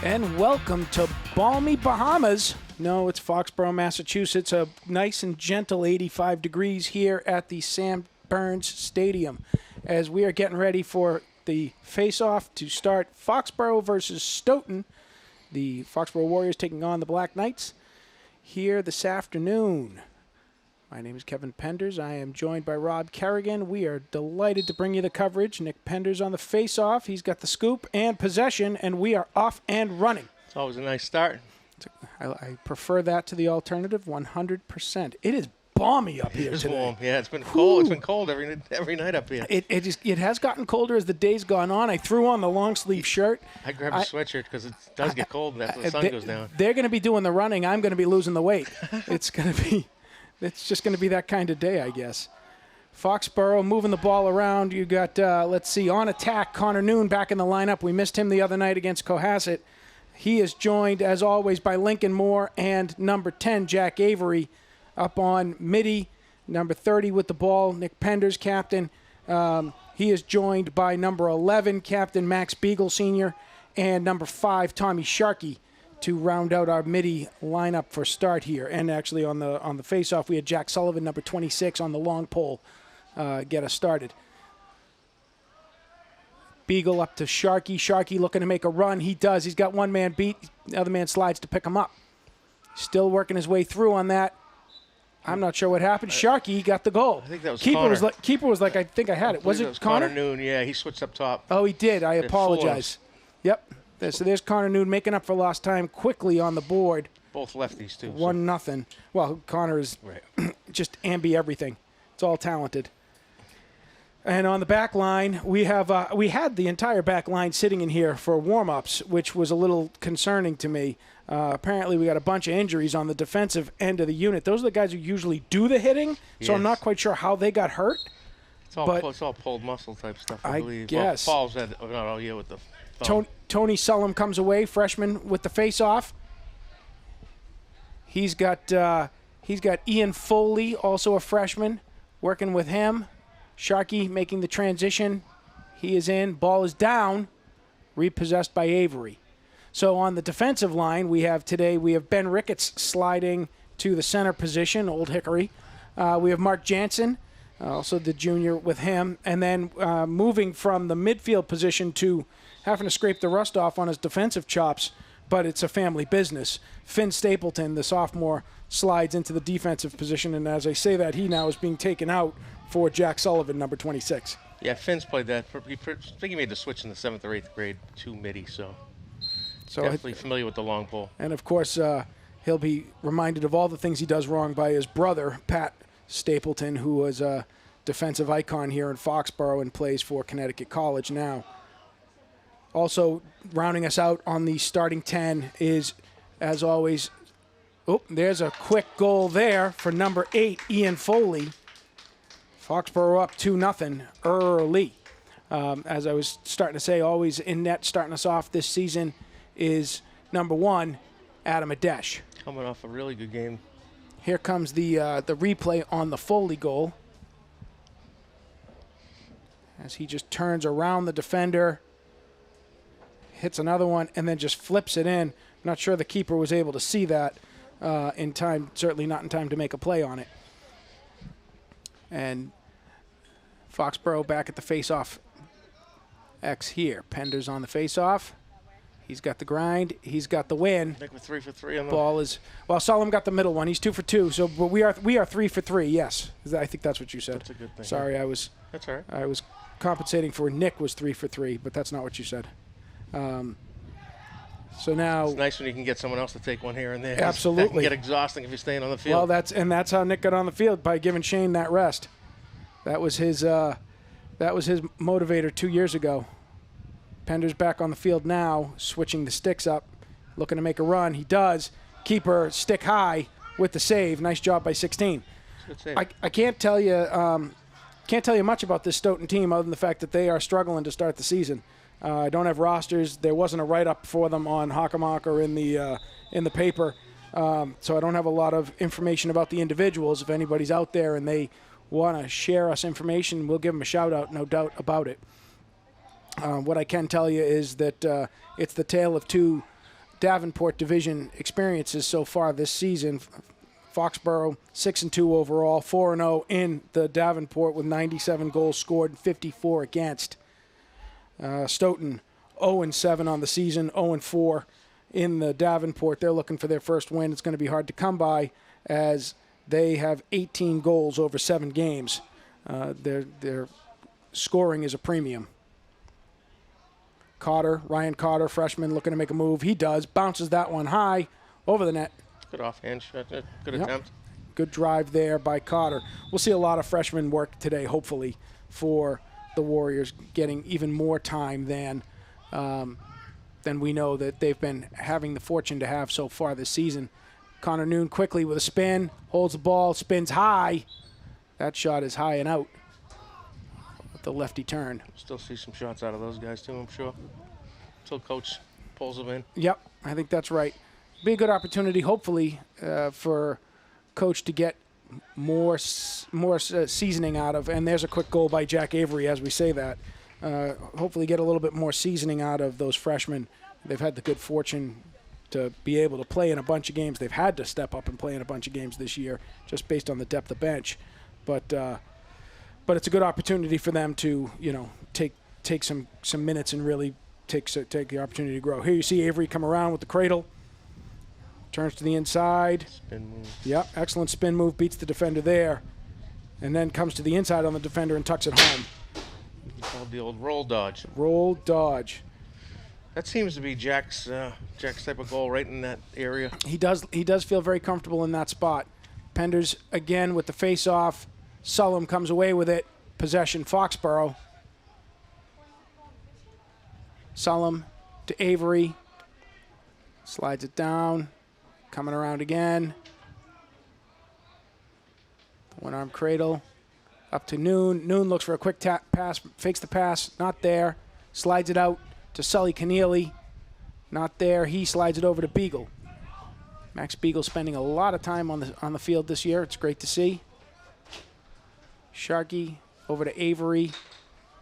And welcome to balmy Bahamas. No, it's Foxborough, Massachusetts. A nice and gentle 85 degrees here at the Sam Burns Stadium as we are getting ready for the face-off to start Foxborough versus Stoughton. The Foxborough Warriors taking on the Black Knights here this afternoon. My name is Kevin Penders. I am joined by Rob Kerrigan. We are delighted to bring you the coverage. Nick Penders on the face-off. He's got the scoop and possession, and we are off and running. It's always a nice start. I prefer that to the alternative 100%. It is balmy up here today. Warm. Yeah, it's been cold. It's been cold every night up here. It has gotten colder as the day's gone on. I threw on the long-sleeve shirt. I grabbed a sweatshirt because it does get cold after the sun goes down. They're going to be doing the running. I'm going to be losing the weight. It's just going to be that kind of day, I guess. Foxborough moving the ball around. You got, let's see, on attack, Connor Noon back in the lineup. We missed him the other night against Cohasset. He is joined, as always, by Lincoln Moore and number 10, Jack Avery, up on midi. Number 30 with the ball, Nick Penders, captain. He is joined by number 11, Captain Max Beagle, senior, and number 5, Tommy Sharkey, to round out our midi lineup for start here. And actually on the face-off, we had Jack Sullivan, number 26, on the long pole, get us started. Beagle up to Sharkey. Sharkey looking to make a run. He does. He's got one man beat. The other man slides to pick him up. Still working his way through on that. I'm not sure what happened. Sharkey got the goal. I think that was Connor. Keeper was like, I think I had it. Was it Connor? Noon, yeah. He switched up top. Oh, he did. I apologize. Yep. So there's Connor Noon making up for lost time quickly on the board. Both lefties, too. 1-0. Well, Connor is just ambi everything. It's all talented. And on the back line, we had the entire back line sitting in here for warm-ups, which was a little concerning to me. Apparently, we got a bunch of injuries on the defensive end of the unit. Those are the guys who usually do the hitting, so I'm not quite sure how they got hurt. It's all pulled muscle type stuff, I believe. Guess. Well, Paul's had not all year with the thumb. Tony Sullum comes away, freshman, with the face-off. He's got Ian Foley, also a freshman, working with him. Sharkey making the transition. He is in. Ball is down. Repossessed by Avery. So on the defensive line, we have Ben Ricketts sliding to the center position, Old Hickory. We have Mark Jansen, also the junior with him. And then moving from the midfield position to having to scrape the rust off on his defensive chops, but it's a family business. Finn Stapleton, the sophomore, slides into the defensive position. And as I say that, he now is being taken out for Jack Sullivan, number 26. Yeah, Finn's played that. I think he made the switch in the 7th or 8th grade to midi, so definitely familiar with the long pole. And, of course, he'll be reminded of all the things he does wrong by his brother, Pat Stapleton, who was a defensive icon here in Foxborough and plays for Connecticut College now. Also, rounding us out on the starting 10 is, as always, there's a quick goal there for number 8, Ian Foley. Foxborough up 2-0 early. As I was starting to say, always in net starting us off this season is number 1, Adam Adesh. Coming off a really good game. Here comes the replay on the Foley goal. As he just turns around the defender, hits another one, and then just flips it in. I'm not sure the keeper was able to see that in time, certainly not in time to make a play on it. And Foxborough back at the face-off X here. Penders on the face-off. He's got the grind. He's got the win. I think we're 3 for 3 on the ball is Solomon got the middle one. He's 2 for 2. So, but we are 3 for 3. Yes, I think that's what you said. That's a good thing. Sorry, That's all right. I was compensating for Nick was 3 for 3, but that's not what you said. So now it's nice when you can get someone else to take one here and there. Absolutely, that can get exhausting if you're staying on the field. Well, that's how Nick got on the field, by giving Shane that rest. That was his motivator 2 years ago. Penders back on the field now, switching the sticks up, looking to make a run. He does. Keeper stick high with the save. Nice job by 16. Good save. I can't tell you much about this Stoughton team other than the fact that they are struggling to start the season. I don't have rosters. There wasn't a write-up for them on Hockomock or in the paper, so I don't have a lot of information about the individuals. If anybody's out there and they want to share us information, we'll give them a shout-out, no doubt about it. What I can tell you is that it's the tale of two Davenport division experiences so far this season. Foxborough 6-2 overall, 4-0 in the Davenport with 97 goals scored and 54 against. Stoughton 0-7 on the season, 0-4 in the Davenport. They're looking for their first win. It's going to be hard to come by as they have 18 goals over 7 games. Their scoring is a premium. Ryan Carter, freshman, looking to make a move. He does. Bounces that one high over the net. Good offhand shot. Good attempt. Good drive there by Carter. We'll see a lot of freshman work today, hopefully, for the Warriors, getting even more time than we know that they've been having the fortune to have so far this season. Connor Noon quickly with a spin, holds the ball, spins high. That shot is high and out with the lefty turn. Still see some shots out of those guys, too, I'm sure. Until Coach pulls them in. Yep, I think that's right. Be a good opportunity, hopefully, for Coach to get more seasoning out of. And there's a quick goal by Jack Avery as we say that. Hopefully get a little bit more seasoning out of those freshmen. They've had the good fortune to be able to play in a bunch of games. They've had to step up and play in a bunch of games this year just based on the depth of bench. But it's a good opportunity for them to, take some minutes and really take the opportunity to grow. Here you see Avery come around with the cradle. Turns to the inside. Spin move. Yep, excellent spin move. Beats the defender there. And then comes to the inside on the defender and tucks it home. Called the old roll dodge. Roll dodge. That seems to be Jack's type of goal right in that area. He does feel very comfortable in that spot. Penders again with the face-off. Sullum comes away with it. Possession Foxborough. Sullum to Avery. Slides it down. Coming around again. One-arm cradle. Up to Noon. Noon looks for a quick pass. Fakes the pass. Not there. Slides it out to Sully Keneally. Not there. He slides it over to Beagle. Max Beagle spending a lot of time on the field this year. It's great to see. Sharkey over to Avery.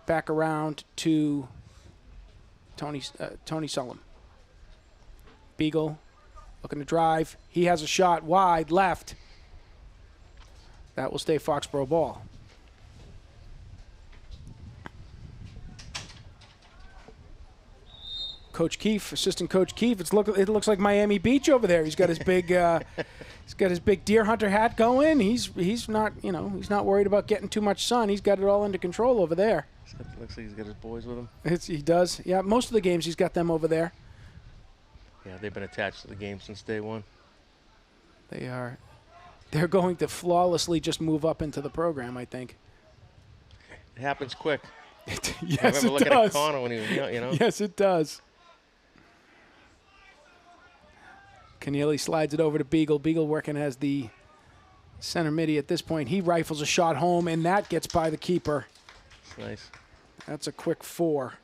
Back around to Tony Sullum. Beagle looking to drive. He has a shot wide left. That will stay Foxborough ball. Coach Keefe, assistant coach Keefe. It looks like Miami Beach over there. He's got his big deer hunter hat going. He's not worried about getting too much sun. He's got it all under control over there. Looks like he's got his boys with him. He does. Yeah, most of the games he's got them over there. Yeah, they've been attached to the game since day one. They are. They're going to flawlessly just move up into the program, I think. It happens quick. Yes, I remember looking does. at Connor when he was young, Yes, it does. Keneally slides it over to Beagle. Beagle working as the center midi at this point. He rifles a shot home, and that gets by the keeper. Nice. That's a quick 4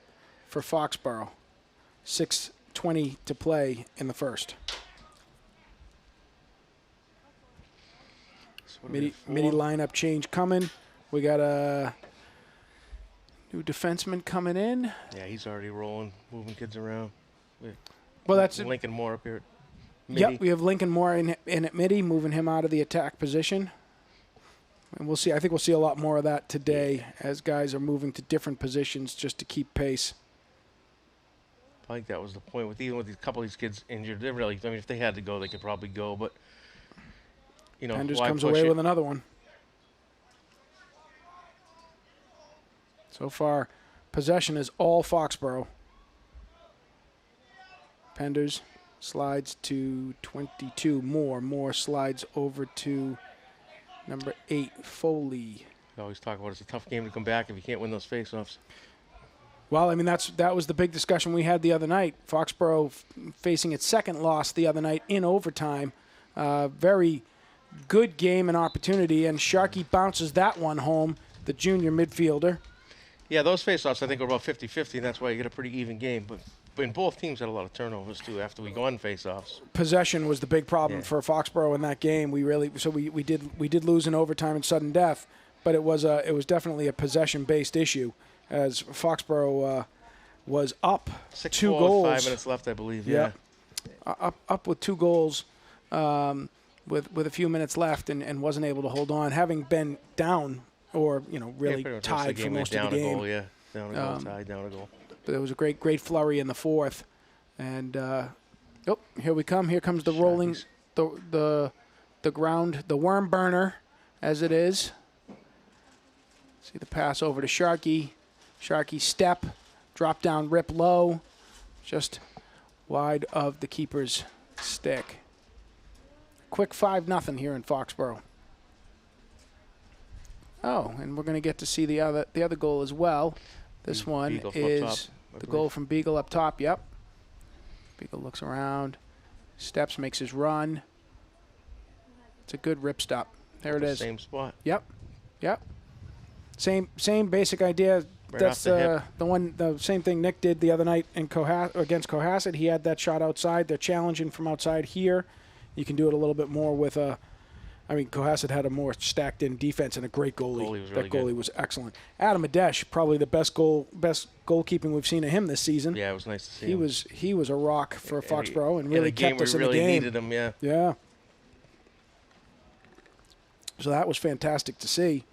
for Foxborough. 6:20 to play in the first. Midi lineup change coming. We got a new defenseman coming in. Yeah, he's already rolling, moving kids around. Well, that's Lincoln Moore up here at midi. Yep, we have Lincoln Moore in at midi, moving him out of the attack position. And we'll see. I think we'll see a lot more of that today as guys are moving to different positions just to keep pace. I think that was the point with a couple of these kids injured. They really, if they had to go, they could probably go. But Penders why comes push away it? with another one. So far, possession is all Foxborough. Penders slides to 22. Moore slides over to number 8, Foley. I always talk about it's a tough game to come back if you can't win those faceoffs. Well, I mean, that was the big discussion we had the other night. Foxborough facing its second loss the other night in overtime. Very good game and opportunity, and Sharkey bounces that one home, the junior midfielder. Yeah, those faceoffs I think are about 50-50, and that's why you get a pretty even game. But both teams had a lot of turnovers too after we won faceoffs. Possession was the big problem for Foxborough in that game. We did lose in overtime and sudden death, but it was definitely a possession-based issue as Foxborough was up 6 2 goals. goals. 5 minutes left, I believe. Yep. up with 2 goals with a few minutes left and wasn't able to hold on, having been down or really tied for most of the game. Down a goal, down a goal, tied, down a goal. But there was a great flurry in the 4th, and here we come. Here comes the rolling, the ground, the worm burner, as it is. See the pass over to Sharkey. Sharkey step, drop down, rip low, just wide of the keeper's stick. Quick 5-0 here in Foxborough. Oh, and we're going to get to see the other goal as well. This one Beagle is the goal from Beagle up top. Yep. Beagle looks around, steps, makes his run. It's a good rip stop. There it is. Same spot. Yep. Same basic idea. Right That's off the same thing Nick did the other night in against Cohasset. He had that shot outside. They're challenging from outside here. You can do it a little bit more with Cohasset had a more stacked-in defense and a great goalie. That goalie was excellent. Adam Adesh, probably the best goalkeeping we've seen of him this season. Yeah, it was nice to see him. He was a rock for Foxborough and really kept us in the game. We really needed him, yeah. Yeah. So that was fantastic to see.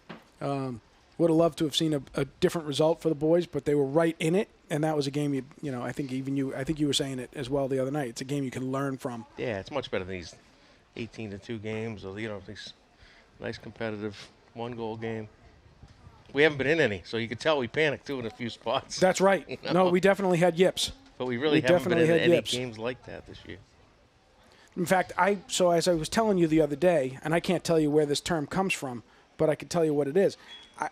Would have loved to have seen a different result for the boys, but they were right in it, and that was a game I think you were saying it as well the other night. It's a game you can learn from. Yeah, it's much better than these 18-2 games or these nice competitive 1-goal game. We haven't been in any, so you could tell we panicked too in a few spots. That's right. No, we definitely had yips. But we really haven't been in any games like that this year. In fact, so as I was telling you the other day, and I can't tell you where this term comes from, but I can tell you what it is.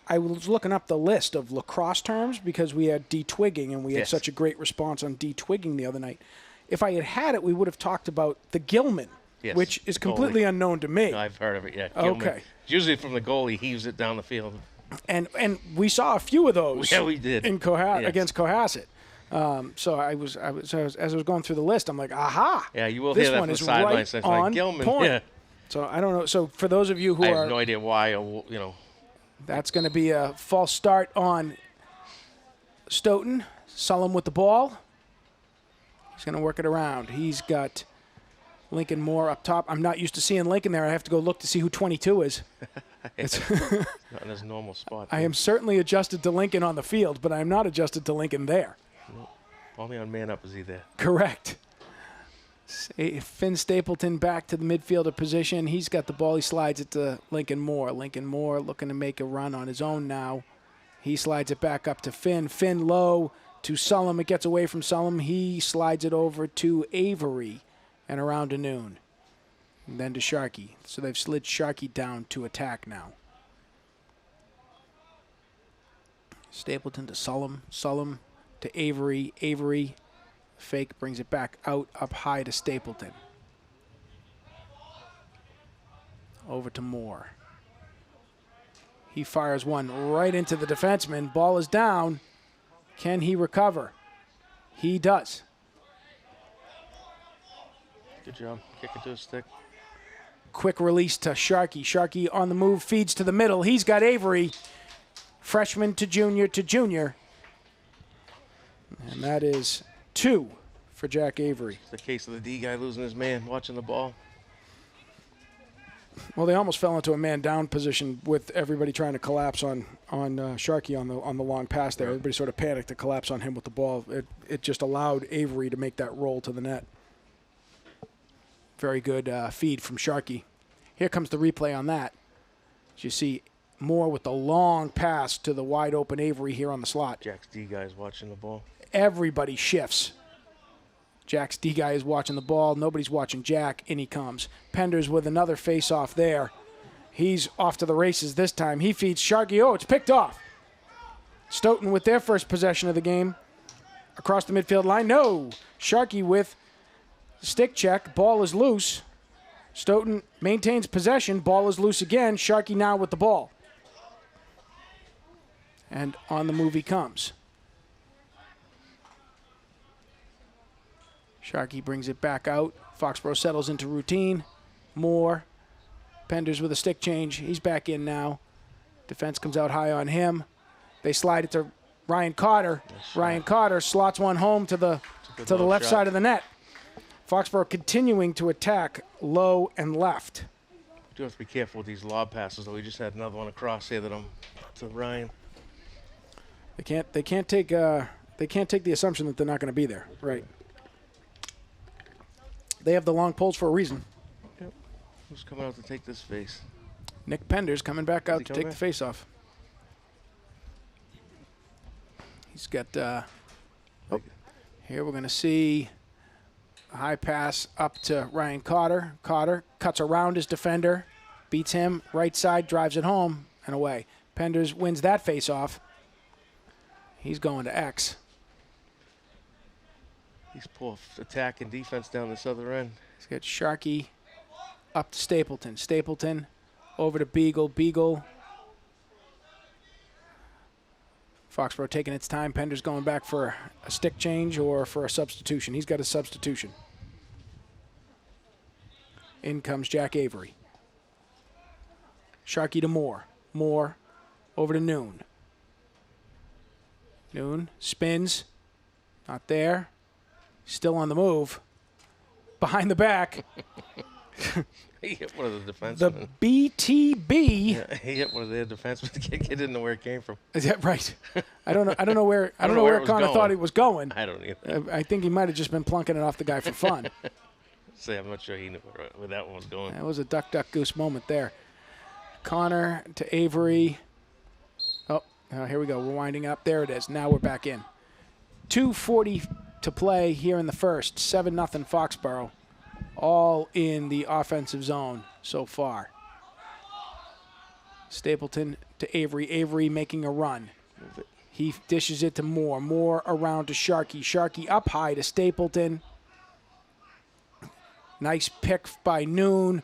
I was looking up the list of lacrosse terms because we had detwigging, and we had such a great response on detwigging the other night. If I had it, we would have talked about the Gilman, which is completely unknown to me. No, I've heard of it, yeah. Gilman. Okay. Usually from the goal, he heaves it down the field. And we saw a few of those. Yeah, we did. Against Cohasset. So as I was going through the list, I'm like, aha! Yeah, you will this hear that one from is the sidelines. right on Gilman, point. yeah. So I don't know. So for those of you who I have no idea why, that's going to be a false start on Stoughton. Sullum with the ball. He's going to work it around. He's got Lincoln Moore up top. I'm not used to seeing Lincoln there. I have to go look to see who 22 is. It's not in his normal spot. I am certainly adjusted to Lincoln on the field, but I am not adjusted to Lincoln there. No, only on man up is he there. Correct. Finn Stapleton back to the midfielder position. He's got the ball. He slides it to Lincoln Moore. Lincoln Moore looking to make a run on his own now. He slides it back up to Finn. Finn low to Sullum. It gets away from Sullum. He slides it over to Avery and around to Noon. And then to Sharkey. So they've slid Sharkey down to attack now. Stapleton to Sullum. Sullum to Avery. Avery. Fake brings it back out up high to Stapleton. Over to Moore. He fires one right into the defenseman. Ball is down. Can he recover? He does. Good job. Kick it to his stick. Quick release to Sharkey. Sharkey on the move, feeds to the middle. He's got Avery. Freshman to junior. And that is 2 for Jack Avery. It's the case of the D guy losing his man, watching the ball. Well, they almost fell into a man down position with everybody trying to collapse on Sharkey on the long pass there. Everybody sort of panicked to collapse on him with the ball. It just allowed Avery to make that roll to the net. Very good feed from Sharkey. Here comes the replay on that. As you see Moore with the long pass to the wide open Avery here on the slot. Jack's D guy is watching the ball. Everybody shifts. Jack's D guy is watching the ball. Nobody's watching Jack. In he comes. Penders with another face-off there. He's off to the races this time. He feeds Sharkey. Oh, it's picked off. Stoughton with their first possession of the game. Across the midfield line. No. Sharkey with stick check. Ball is loose. Stoughton maintains possession. Ball is loose again. Sharkey now with the ball. And on the move he comes. Sharkey brings it back out. Foxborough settles into routine. Moore. Penders with a stick change. He's back in now. Defense comes out high on him. They slide it to Ryan Carter. Ryan Carter slots one home to the left side of the net. Foxborough continuing to attack low and left. Do have to be careful with these lob passes, though. We just had another one across here to Ryan. They can't take the assumption that they're not going to be there. Right. They have the long poles for a reason. Yep. Who's coming out to take this face? Nick Pender's coming back out to take the face off. He's got. Here we're going to see a high pass up to Ryan Cotter. Cotter cuts around his defender, beats him right side, drives it home and away. Penders wins that face off. He's going to X. He's poor attack and defense down this other end. He's got Sharkey up to Stapleton. Stapleton over to Beagle. Beagle. Foxborough taking its time. Pender's going back for a stick change or for a substitution. He's got a substitution. In comes Jack Avery. Sharkey to Moore. Moore over to Noon. Noon spins. Not there. Still on the move. Behind the back. He hit one of the defensemen. The BTB. Yeah, he hit one of their defensemen. The kid didn't know where it came from. Is that right? I don't know where Connor thought he was going. I don't either. I think he might have just been plunking it off the guy for fun. Say, I'm not sure he knew where that one was going. That was a duck, duck, goose moment there. Connor to Avery. Oh, here we go. We're winding up. There it is. Now we're back in. 2:40 to play here in the first. 7-0 Foxborough. All in the offensive zone so far. Stapleton to Avery. Avery making a run. He dishes it to Moore. Moore around to Sharkey. Sharkey up high to Stapleton. Nice pick by Noon.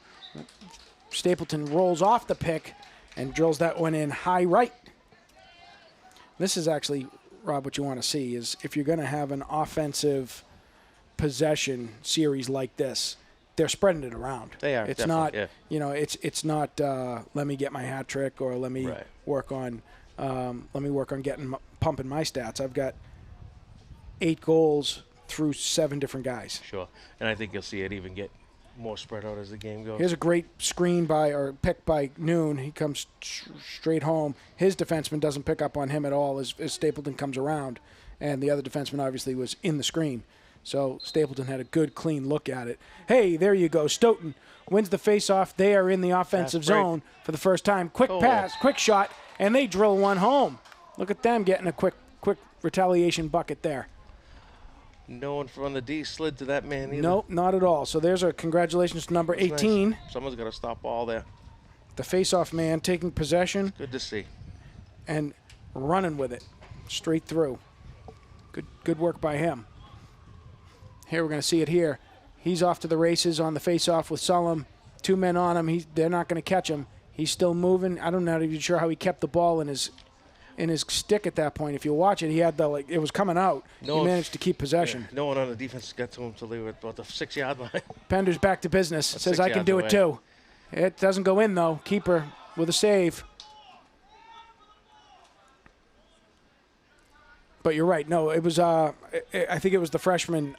Stapleton rolls off the pick and drills that one in high right. This is actually, Rob, what you want to see is if you're going to have an offensive possession series like this, they're spreading it around. They are. It's not, it's not. Let me get my hat trick or let me work on, pumping my stats. I've got 8 goals through 7 different guys. Sure, and I think you'll see it even get more spread out as the game goes. Here's a great screen pick by Noon. He comes straight home. His defenseman doesn't pick up on him at all as Stapleton comes around, and the other defenseman obviously was in the screen. So Stapleton had a good, clean look at it. Hey, there you go. Stoughton wins the faceoff. They are in the offensive zone for the first time. Quick pass, quick shot, and they drill one home. Look at them getting a quick retaliation bucket there. No one from the D slid to that man either. Nope, not at all. So there's a congratulations to number 18. Nice. Someone's got to stop ball there. The faceoff man taking possession. Good to see. And running with it straight through. Good work by him. Here we're going to see it here. He's off to the races on the faceoff with Sullum. 2 men on him. They're not going to catch him. He's still moving. I don't know even sure how he kept the ball in his stick at that point. If you watch it, he had it was coming out. He managed to keep possession. Yeah, no one on the defense got to him until they were about the 6-yard line. Pender's back to business. Says I can do it too. It doesn't go in though. Keeper with a save. But you're right. No, it was. I think it was the freshman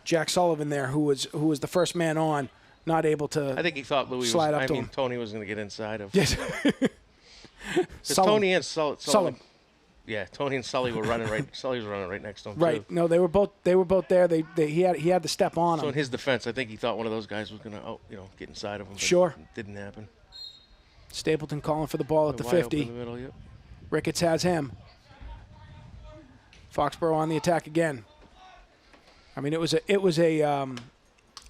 Jack Sullivan there who was the first man on, not able to. I think he thought Tony was going to get inside of. Yes. Tony and Sully. Yeah, Tony and Sully were running right. Sully was running right next to him. Right. Too. No, they were both there. He had the step on him. So in his defense, I think he thought one of those guys was going to get inside of him. But sure. It didn't happen. Stapleton calling for the ball at the 50. In the middle, yep. Ricketts has him. Foxborough on the attack again. I mean, it was a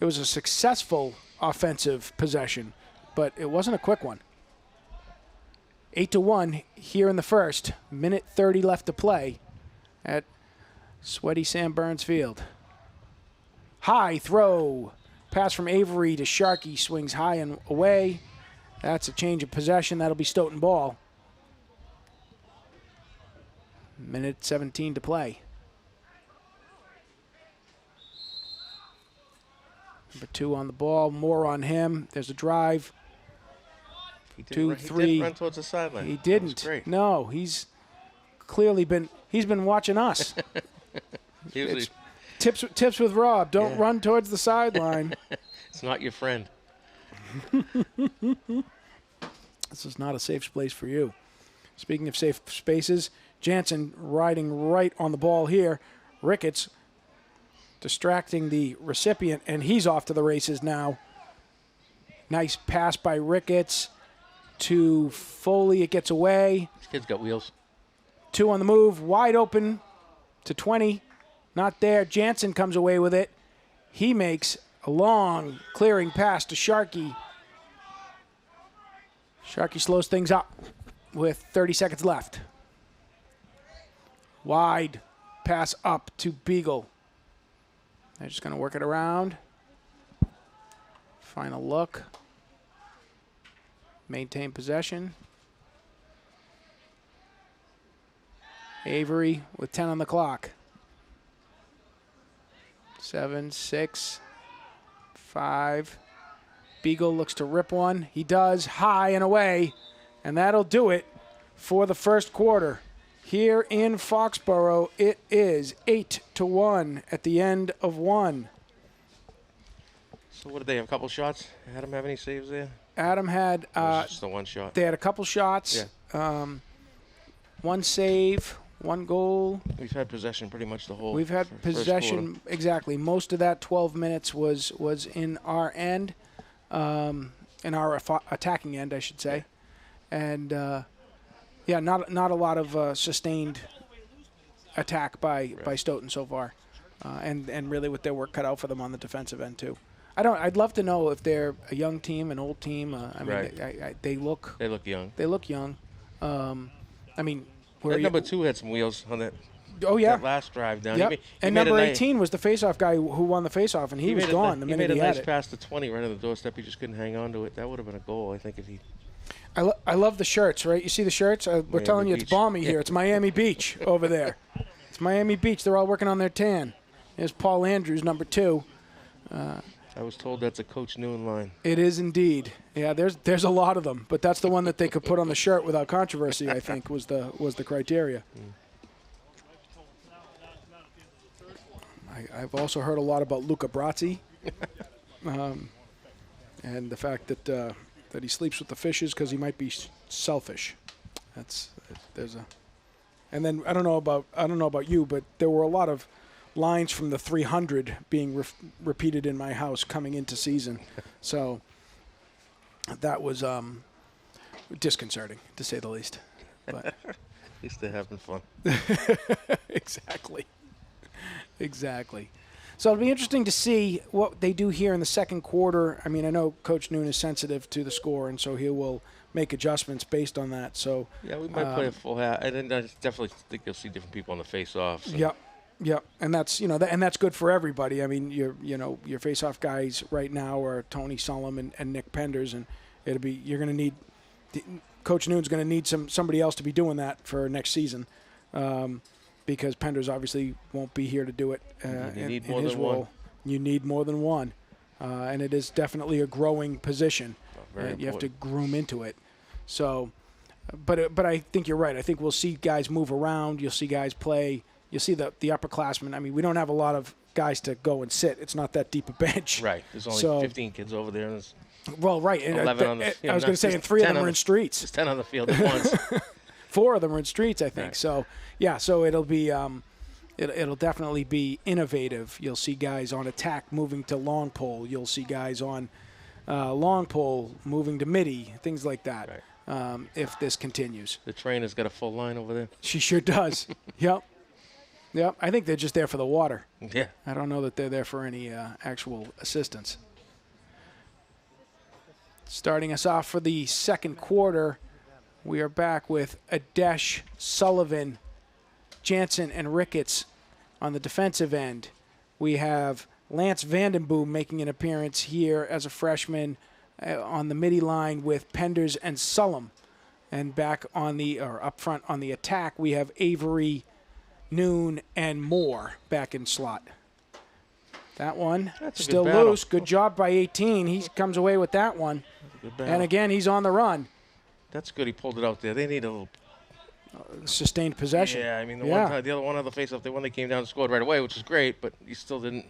successful offensive possession, but it wasn't a quick one. 8-1 here in the first. Minute 30 left to play at sweaty Sam Burns Field. High throw. Pass from Avery to Sharkey. Swings high and away. That's a change of possession. That'll be Stoughton ball. Minute 17 to play. Number 2 on the ball. Moore on him. There's a drive. He 2, 3. He didn't run towards the sideline. He didn't. That was great. No, he's clearly been watching us. Tips with Rob. Don't run towards the sideline. It's not your friend. This is not a safe space for you. Speaking of safe spaces, Jansen riding right on the ball here. Ricketts distracting the recipient, and he's off to the races now. Nice pass by Ricketts to Foley. It gets away. This kid's got wheels. 2 on the move. Wide open to 20. Not there. Jansen comes away with it. He makes a long clearing pass to Sharkey. Sharkey slows things up with 30 seconds left. Wide pass up to Beagle. They're just going to work it around. Final look. Maintain possession. Avery with 10 on the clock. 7, 6, 5. Beagle looks to rip one. He does, high and away. And that'll do it for the first quarter. Here in Foxborough, it is 8-1 at the end of 1. So what did they have, a couple shots? Adam have any saves there? Adam had... just the one shot? They had a couple shots. Yeah. 1 save, 1 goal. We've had possession pretty much the whole. We've had possession, exactly. Most of that 12 minutes was in our end, in our attacking end, I should say. And, not a lot of sustained attack by Stoughton so far. And really with their work cut out for them on the defensive end, too. I'd love to know if they're a young team, an old team. They look young. They look young. That number 2 had some wheels on that. Oh yeah, that last drive down. Yep. And number 18 was the faceoff guy who won the faceoff, and he was gone the minute he had it. He made a nice pass to 20 right on the doorstep. He just couldn't hang on to it. That would have been a goal, I think, if he. I love the shirts, right? You see the shirts? We're telling you it's balmy here. It's Miami Beach over there. It's Miami Beach. They're all working on their tan. There's Paul Andrews, number 2. I was told that's a Coach Noon line. It is indeed. Yeah, there's a lot of them, but that's the one that they could put on the shirt without controversy, I think, was the criteria. I've also heard a lot about Luca Brazzi, and the fact that he sleeps with the fishes because he might be selfish. And then I don't know about you, but there were a lot of lines from the 300 being repeated in my house coming into season. So that was disconcerting, to say the least. But at least they're having fun. Exactly. So it'll be interesting to see what they do here in the second quarter. I mean, I know Coach Noon is sensitive to the score, and so he will make adjustments based on that. So yeah, we might play a full half. I definitely think you'll see different people on the face-offs. Yep, and that's and that's good for everybody. I mean, your face-off guys right now are Tony Sullum and Nick Penders, and you're going to need Coach Noon's going to need somebody else to be doing that for next season, because Penders obviously won't be here to do it in his role. You need more than one, and it is definitely a growing position. You have to groom into it. So, but I think you're right. I think we'll see guys move around. You'll see guys play. You'll see the upperclassmen. I mean, we don't have a lot of guys to go and sit. It's not that deep a bench. Right. There's only 15 kids over there. And well, right. 11 on the field. I was going to say, and 3 of them are in streets. There's 10 on the field at once. 4 of them are in streets, I think. Right. So, yeah, so it'll be it'll definitely be innovative. You'll see guys on attack moving to long pole. You'll see guys on long pole moving to midi, things like that. Right. If this continues. The trainer's got a full line over there. She sure does. Yep. I think they're just there for the water. Yeah. I don't know that they're there for any actual assistance. Starting us off for the second quarter, we are back with Adesh, Sullivan, Jansen, and Ricketts on the defensive end. We have Lance Vandenboom making an appearance here as a freshman on the midi line with Penders and Sullum. And back up front on the attack, we have Avery, Noon, and Moore back in slot. That one still loose. Good job by 18. He comes away with that one. And again, he's on the run. That's good. He pulled it out there. They need a little sustained possession. Yeah, I mean, the other one other face-off, they came down and scored right away, which is great, but you still didn't.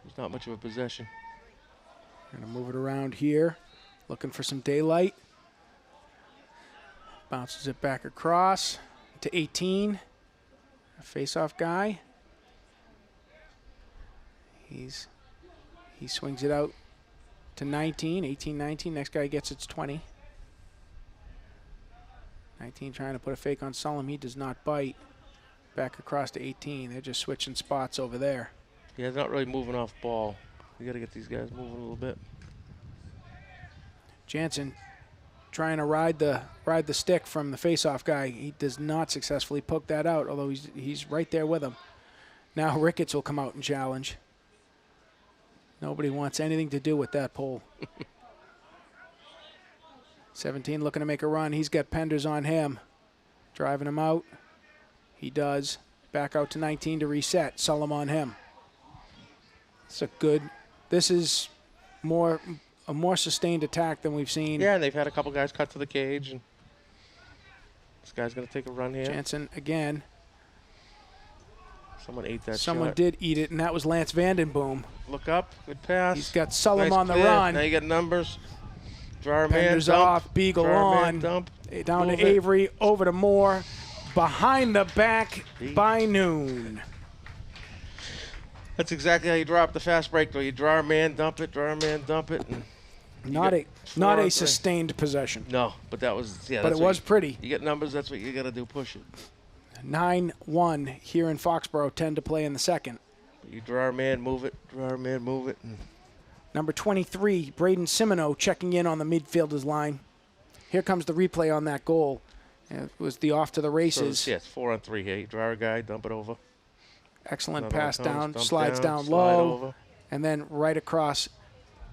There's not much of a possession. Going to move it around here, looking for some daylight. Bounces it back across to 18. A face-off guy. He swings it out to 19, 18, 19. Next guy gets it's 20. 19 trying to put a fake on Sullum. He does not bite. Back across to 18. They're just switching spots over there. Yeah, they're not really moving off ball. You got to get these guys moving a little bit. Jansen trying to ride the stick from the face-off guy. He does not successfully poke that out, although he's right there with him. Now Ricketts will come out and challenge. Nobody wants anything to do with that pole. 17 looking to make a run. He's got Penders on him. Driving him out. He does. Back out to 19 to reset. Sullum on him. This is a more sustained attack than we've seen. Yeah, and they've had a couple guys cut to the cage. And this guy's going to take a run here. Jansen again. Someone ate that Someone shot. did eat it, and that was Lance Vandenboom. Look up. Good pass. He's got Sullum nice on the clear. run. Now you got numbers. Drawer man, Penders dump. off. Beagle Drawer on. man, dump. Down Move to it. Avery. Over to Moore. Behind the back by Noon. That's exactly how you drop the fast break, though. You draw a man, dump it, draw a man, dump it. And Not a sustained possession. No, but that was, yeah. But it was pretty. You get numbers, that's what you got to do, push it. 9-1 here in Foxborough, 10 to play in the second. You draw a man, move it, draw a man, move it. And Number 23, Braden Simino checking in on the midfielder's line. Here comes the replay on that goal. It was the off to the races. So, yeah, it's 4-on-3 here. You draw a guy, dump it over. Excellent Another pass one comes, down, dump slides down slide low, over. and then right across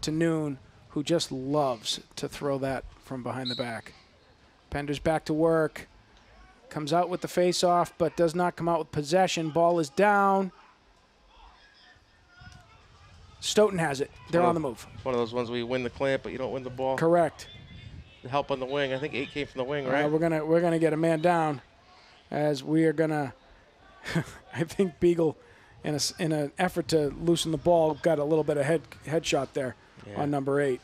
to Noon, who just loves to throw that from behind the back. Penders back to work. Comes out with the face-off, but does not come out with possession. Ball is down. Stoughton has it. They're on the move. It's one of those ones where you win the clamp, but you don't win the ball. Correct. The help on the wing. I think 8 came from the wing, right? We're gonna get a man down, as we are gonna. I think Beagle, in an effort to loosen the ball, got a little bit of headshot there on number 8.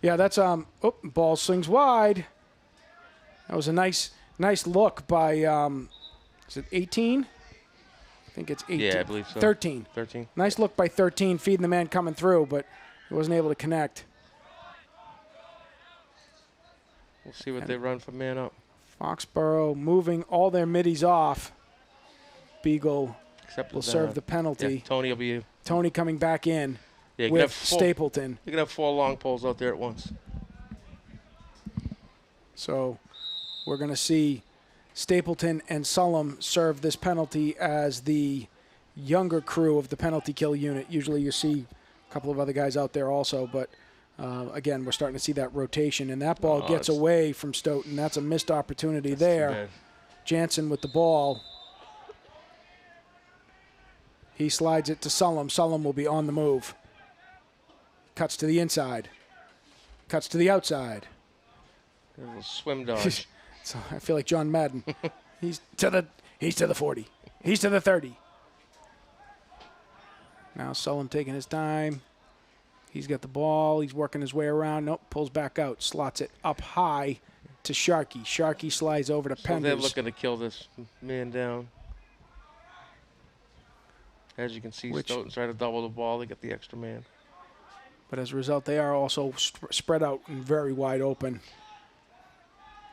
Yeah, that's ball swings wide. That was a nice look by is it 18? I think it's 18. Yeah, I believe so. 13. 13. Nice look by 13, feeding the man coming through, but he wasn't able to connect. We'll see what they run for man up. Foxborough moving all their middies off. Beagle will serve the penalty. Yeah, Tony will be. Tony coming back in Yeah, with Stapleton. You can have 4 long poles out there at once. So we're going to see Stapleton and Sullum serve this penalty as the younger crew of the penalty kill unit. Usually you see a couple of other guys out there also, but again, we're starting to see that rotation, and that ball gets away from Stoughton. That's a missed opportunity there. Jansen with the ball. He slides it to Sullum. Sullum will be on the move. Cuts to the inside. Cuts to the outside. A little swim dodge. So I feel like John Madden. He's to the 40. He's to the 30. Now Sullum taking his time. He's got the ball. He's working his way around. Nope, pulls back out. Slots it up high to Sharkey. Sharkey slides over to Penders. They're looking to kill this man down. As you can see, Stoughton's trying to double the ball. They get the extra man. But as a result, they are also spread out and very wide open.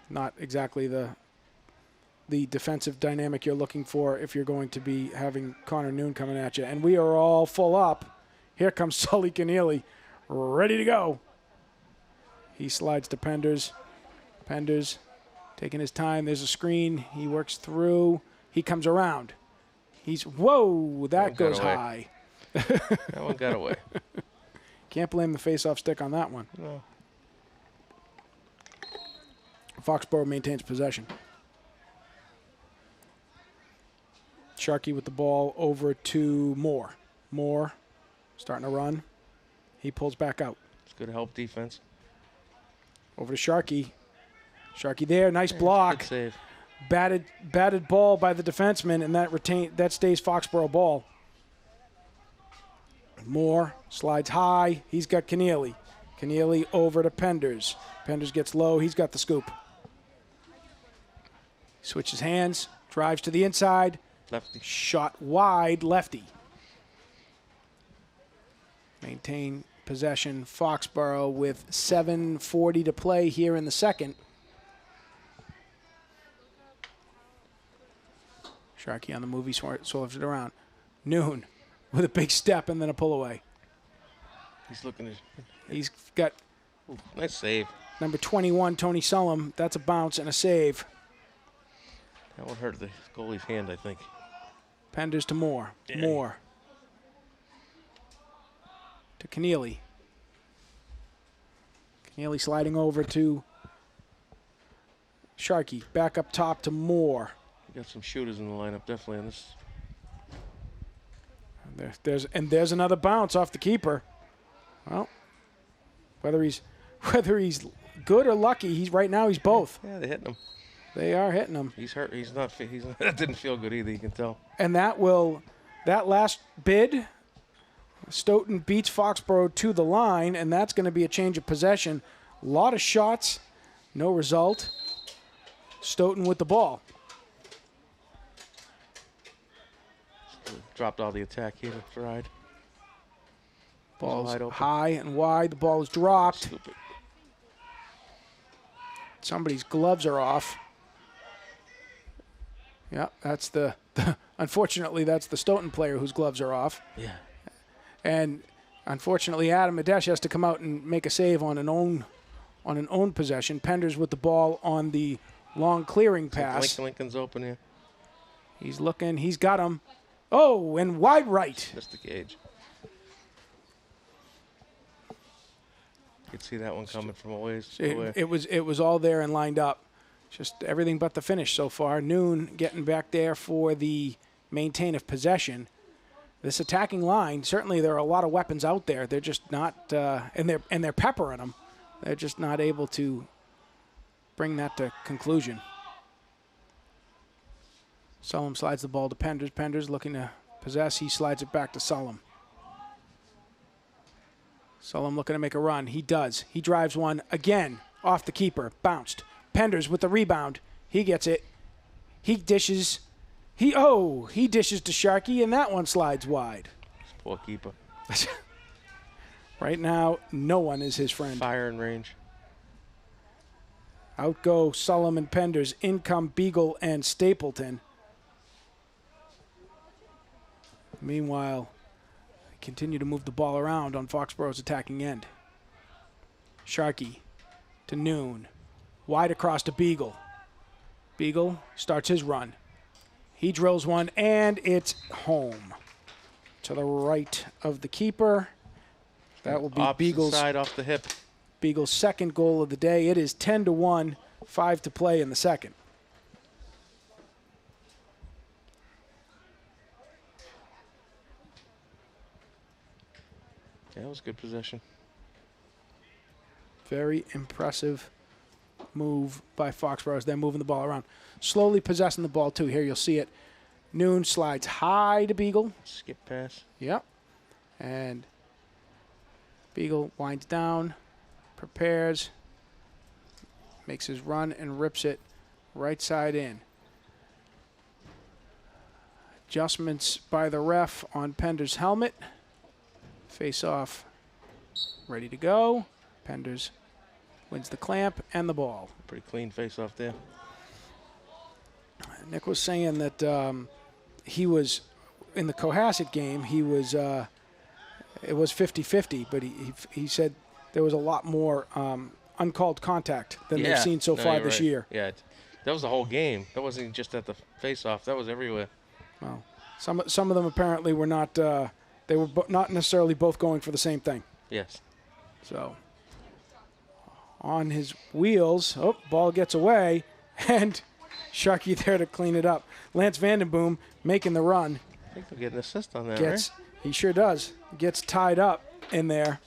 Not exactly the defensive dynamic you're looking for if you're going to be having Connor Noon coming at you. And we are all full up. Here comes Sully Keneally, ready to go. He slides to Penders. Penders taking his time. There's a screen. He works through. He comes around. Whoa, that goes high. That one got away. Can't blame the face-off stick on that one. No. Foxborough maintains possession. Sharkey with the ball over to Moore. Moore starting to run. He pulls back out. It's good help defense. Over to Sharkey. Sharkey there, nice block. Good save. Batted ball by the defenseman, and that stays Foxborough ball. Moore slides high. He's got Keneally. Keneally over to Penders. Penders gets low. He's got the scoop. Switches hands, drives to the inside. Lefty. Shot wide, lefty. Maintain possession, Foxborough with 7:40 to play here in the second. Sharkey on the move, he swerves it around. Noon with a big step and then a pull away. He's looking at. He's got Nice save. number 21, Tony Sullum. That's a bounce and a save. That one hurt the goalie's hand, I think. Penders to Moore. Dang. Moore to Keneally. Keneally sliding over to Sharkey. Back up top to Moore. You got some shooters in the lineup, definitely on this. There's another bounce off the keeper. Well, whether he's good or lucky, he's both. Yeah, they're hitting him. They are hitting him. He's hurt. He's not. That didn't feel good either. You can tell. And that last bid, Stoughton beats Foxborough to the line, and that's going to be a change of possession. A lot of shots, no result. Stoughton with the ball. Dropped all the attack here. Tried. Ball's wide open. high and wide. The ball is dropped. Stupid. Somebody's gloves are off. Yeah, that's unfortunately, that's the Stoughton player whose gloves are off. Yeah. And unfortunately, Adam Adesh has to come out and make a save on an own possession. Penders with the ball on the long clearing pass. Lincoln's open here. He's looking. He's got him. Oh, and wide right. Missed the cage. You could see that one coming from a ways away. It was all there and lined up. Just everything but the finish so far. Noon getting back there for the maintain of possession. This attacking line, certainly there are a lot of weapons out there. They're just not, and they're peppering them. They're just not able to bring that to conclusion. Sullum slides the ball to Penders. Penders looking to possess. He slides it back to Sullum. Sullum looking to make a run. He does. He drives one again off the keeper. Bounced. Penders with the rebound. He gets it. He dishes. He dishes to Sharkey, and that one slides wide. Poor keeper. Right now, no one is his friend. Fire in range. Out go Sullum and Penders. In come Beagle and Stapleton. Meanwhile, they continue to move the ball around on Foxborough's attacking end. Sharkey to Noon. Wide across to Beagle. Beagle starts his run. He drills one, and it's home. To the right of the keeper. That will be Beagle's side off the hip. Beagle's second goal of the day. It is 10-1, 5 to play in the second. Yeah, that was good possession. Very impressive move by Foxborough as they're moving the ball around. Slowly possessing the ball, too. Here you'll see it. Noon slides high to Beagle. Skip pass. Yep. And Beagle winds down, prepares, makes his run, and rips it right side in. Adjustments by the ref on Penders' helmet. Face off, ready to go. Penders wins the clamp and the ball. Pretty clean face off there. Nick was saying that he was, in the Cohasset game, he was, it was 50-50, but he said there was a lot more uncalled contact than they've seen so far this year. Yeah, that was the whole game. That wasn't just at the face-off. That was everywhere. Well, some of them apparently were not, they were not necessarily both going for the same thing. Yes. So, on his wheels, ball gets away, and Sharkey there to clean it up. Lance Vandenboom making the run. I think they'll get an assist on that, right? He sure does. Gets tied up in there.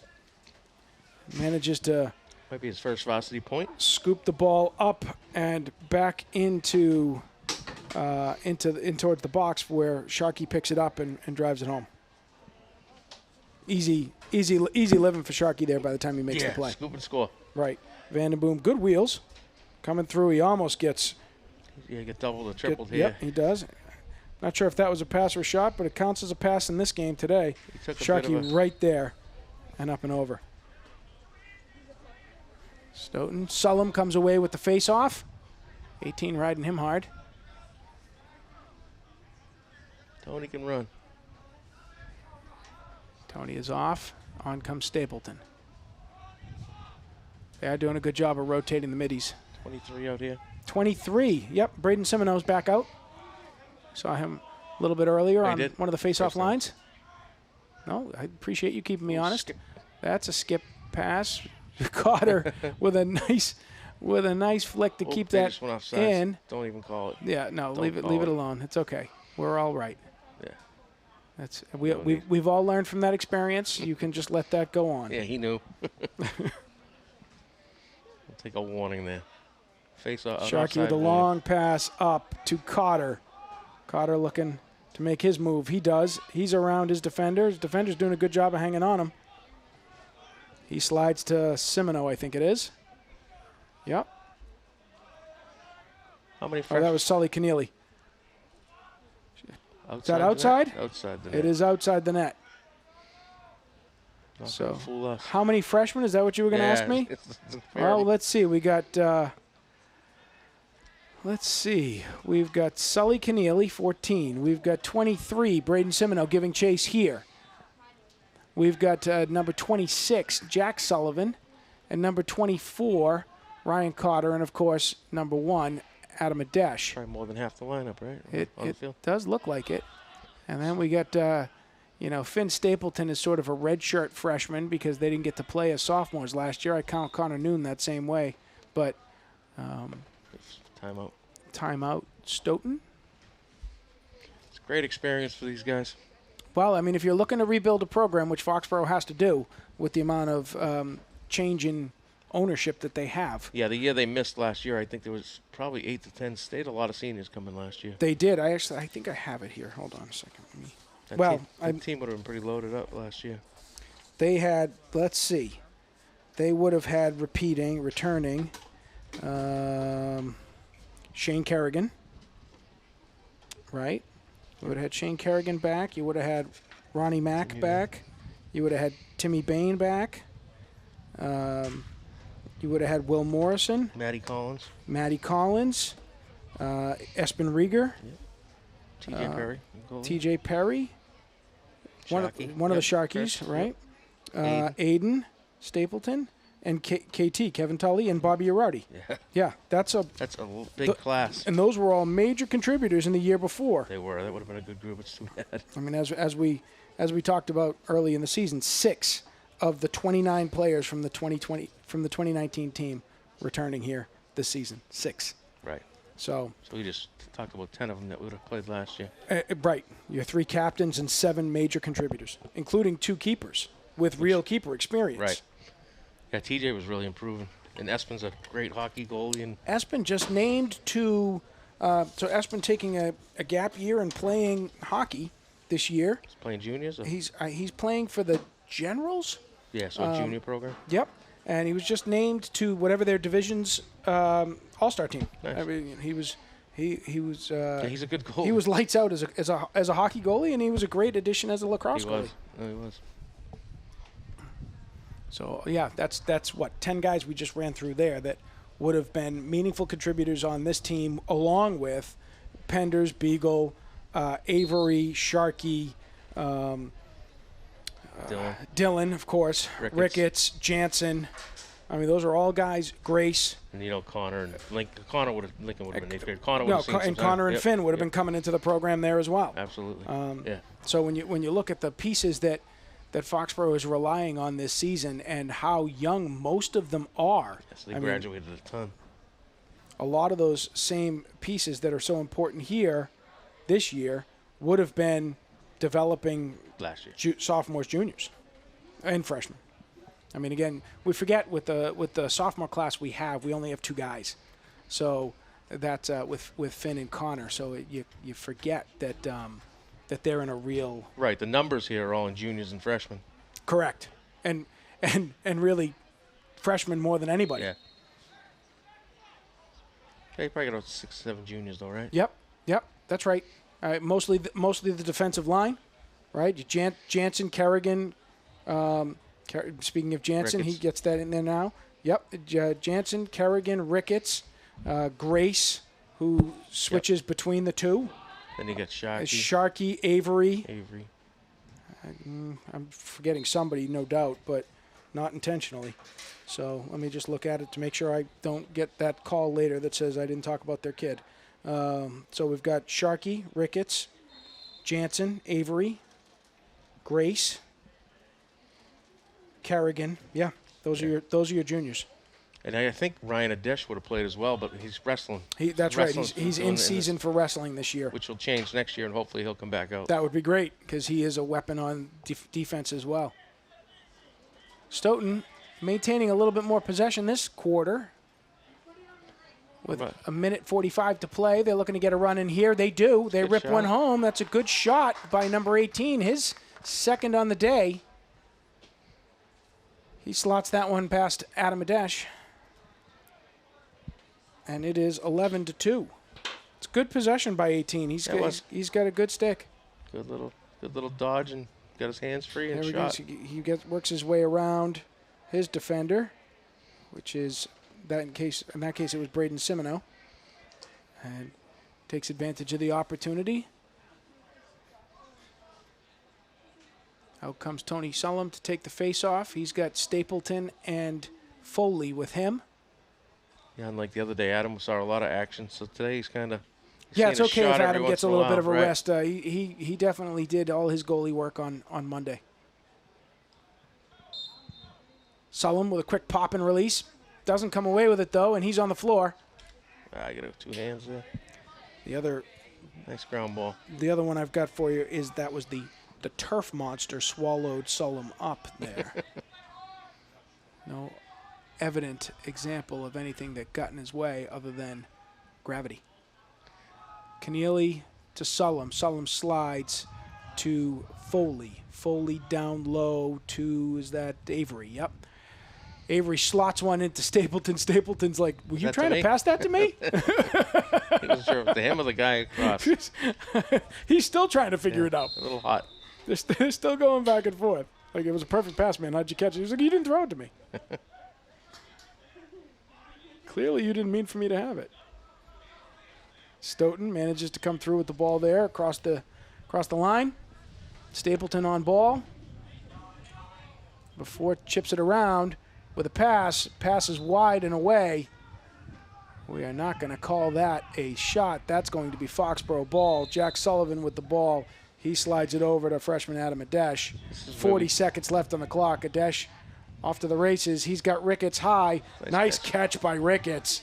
Manages to Might be his first varsity point. Scoop the ball up and back into towards the box where Sharkey picks it up and drives it home. Easy living for Sharkey there by the time he makes the play. Scoop and score. Right. Vandenboom, good wheels. Coming through, he almost gets... Yeah, get doubled or tripled here. Yep, he does. Not sure if that was a pass or a shot, but it counts as a pass in this game today. Sharkey right there and up and over. Stoughton. Sullum comes away with the face-off. 18 riding him hard. Tony can run. Tony is off. On comes Stapleton. They are doing a good job of rotating the middies. 23 out here. 23. Yep, Braden Semino's back out. Saw him a little bit earlier on one of the face-off lines. No, I appreciate you keeping me honest. That's a skip pass. Cotter with a nice flick to keep that in. Don't even call it. Yeah, no, leave it alone. It's okay. We're all right. Yeah. We've all learned from that experience. You can just let that go on. Yeah, he knew. I'll take a warning there. Face off. Sharkey with a long pass up to Cotter. Cotter looking to make his move. He does. He's around his defender. His defender's doing a good job of hanging on him. He slides to Semino, I think it is. Yep. How many? Oh, that was Sully Keneally. Is that outside? Outside the net. It is outside the net. Not so, fool us. How many freshmen? Is that what you were going to ask me? Well, let's see. We got. Let's see. We've got Sully Keneally, 14. We've got 23, Braden Semino giving chase here. We've got number 26, Jack Sullivan, and number 24, Ryan Cotter, and, of course, number 1, Adam Adesh. Probably more than half the lineup, right? It does look like it. And then we got, Finn Stapleton is sort of a redshirt freshman because they didn't get to play as sophomores last year. I count Connor Noon that same way. But Timeout. Stoughton. It's a great experience for these guys. Well, I mean, if you're looking to rebuild a program, which Foxborough has to do with the amount of change in ownership that they have. Yeah, the year they missed last year, I think there was probably 8 to 10 stayed. A lot of seniors coming last year. They did. I think I have it here. Hold on a second. That team would have been pretty loaded up last year. They had, let's see, they would have had returning, Shane Kerrigan, right? You would have had Shane Kerrigan back. You would have had Ronnie Mack back. You would have had Timmy Bain back. You would have had Will Morrison. Matty Collins. Espen Rieger. T.J. Perry. T.J. Perry. One of the Sharkies, Chris, right? Aiden Stapleton. And KT, Kevin Tully, and Bobby Arardi. Yeah, that's a big class. And those were all major contributors in the year before. They were. That would have been a good group. It's too bad. I mean, as we talked about early in the season, 6 of the 29 players from the 2019 team returning here this season. 6. Right. So we just talked about 10 of them that would have played last year. Right. Your 3 captains and 7 major contributors, including 2 keepers with real keeper experience. Right. Yeah, TJ was really improving. And Espen's a great hockey goalie. And Espen just named to so Espen taking a gap year and playing hockey this year. He's playing juniors? He's playing for the Generals. Yeah, so a junior program. Yep. And he was just named to whatever their division's all-star team. Nice. I mean, he was he's a good goalie. He was lights out as a hockey goalie, and he was a great addition as a lacrosse goalie. He was. So, yeah, that's what, 10 guys we just ran through there that would have been meaningful contributors on this team, along with Penders, Beagle, Avery, Sharkey, Dylan, of course, Ricketts, Jansen. I mean, those are all guys. Grace. And, Connor and Lincoln would have been 8th grade. Connor and Finn would have been coming into the program there as well. Absolutely. Yeah. So when you look at the pieces that Foxborough is relying on this season and how young most of them are. Yes, they graduated a ton. A lot of those same pieces that are so important here this year would have been developing last year. Sophomores, juniors, and freshmen. I mean, again, we forget with the sophomore class we only have 2 guys. So that's with Finn and Connor. So you forget that that they're in a real Right. The numbers here are all in juniors and freshmen. correct, and really freshmen more than anybody. Yeah. Yeah, you probably got about 6, 7 juniors though, right? Yep, that's right. All right, mostly the defensive line, right? Jansen, Kerrigan. Speaking of Jansen, Ricketts. he gets that in there now. Yep, Jansen, Kerrigan, Ricketts, Grace, who switches between the two. Then you got Sharkey. Sharkey, Avery. Avery. I'm forgetting somebody, no doubt, but not intentionally. So let me just look at it to make sure I don't get that call later that says I didn't talk about their kid. So we've got Sharkey, Ricketts, Jansen, Avery, Grace, Kerrigan. Yeah, those are your juniors. And I think Ryan Adesh would have played as well, but he's wrestling. That's right. He's in season for wrestling this year. Which will change next year, and hopefully he'll come back out. That would be great because he is a weapon on defense as well. Stoughton maintaining a little bit more possession this quarter. With a minute 45 to play, they're looking to get a run in here. They do. They rip one home. That's a good shot by number 18, his second on the day. He slots that one past Adam Adesh. And it is 11-2. It's good possession by 18. He's got a good stick. Good little dodge and got his hands free and there shot. He works his way around his defender, which is in that case it was Braden Simino, and takes advantage of the opportunity. Out comes Tony Sullum to take the face off. He's got Stapleton and Foley with him. Yeah, unlike the other day, Adam saw a lot of action, so today he's kind of it's okay if Adam gets a little bit of a right? rest. He definitely did all his goalie work on Monday. Sullum with a quick pop and release. Doesn't come away with it, though, and he's on the floor. I got 2 hands there. The other nice ground ball. The other one I've got for you is that was the turf monster swallowed Sullum up there. No evident example of anything that got in his way other than gravity. Keneally to Sullum. Sullum slides to Foley. Foley down low to, is that Avery? Yep. Avery slots one into Stapleton. Stapleton's like, were you trying to pass that to me? He wasn't sure if the him or the guy across. He's still trying to figure it out. A little hot. They're still going back and forth. Like, it was a perfect pass, man. How'd you catch it? He was like, you didn't throw it to me. Clearly, you didn't mean for me to have it. Stoughton manages to come through with the ball there across the line. Stapleton on ball. Before chips it around with a pass. Passes wide and away. We are not going to call that a shot. That's going to be Foxborough ball. Jack Sullivan with the ball. He slides it over to freshman Adam Adesh. 40 seconds left on the clock. Adesh off to the races. He's got Ricketts high. Nice catch by Ricketts.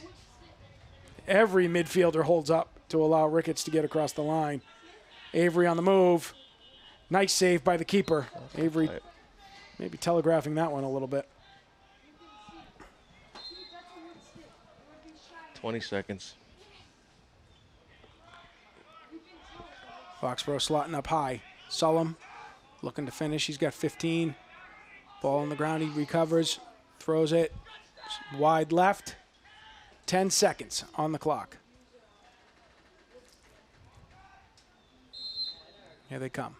Every midfielder holds up to allow Ricketts to get across the line. Avery on the move. Nice save by the keeper. Avery maybe telegraphing that one a little bit. 20 seconds. Foxborough slotting up high. Sullum looking to finish. He's got 15. Ball on the ground. He recovers. Throws it. Wide left. 10 seconds on the clock. Here they come.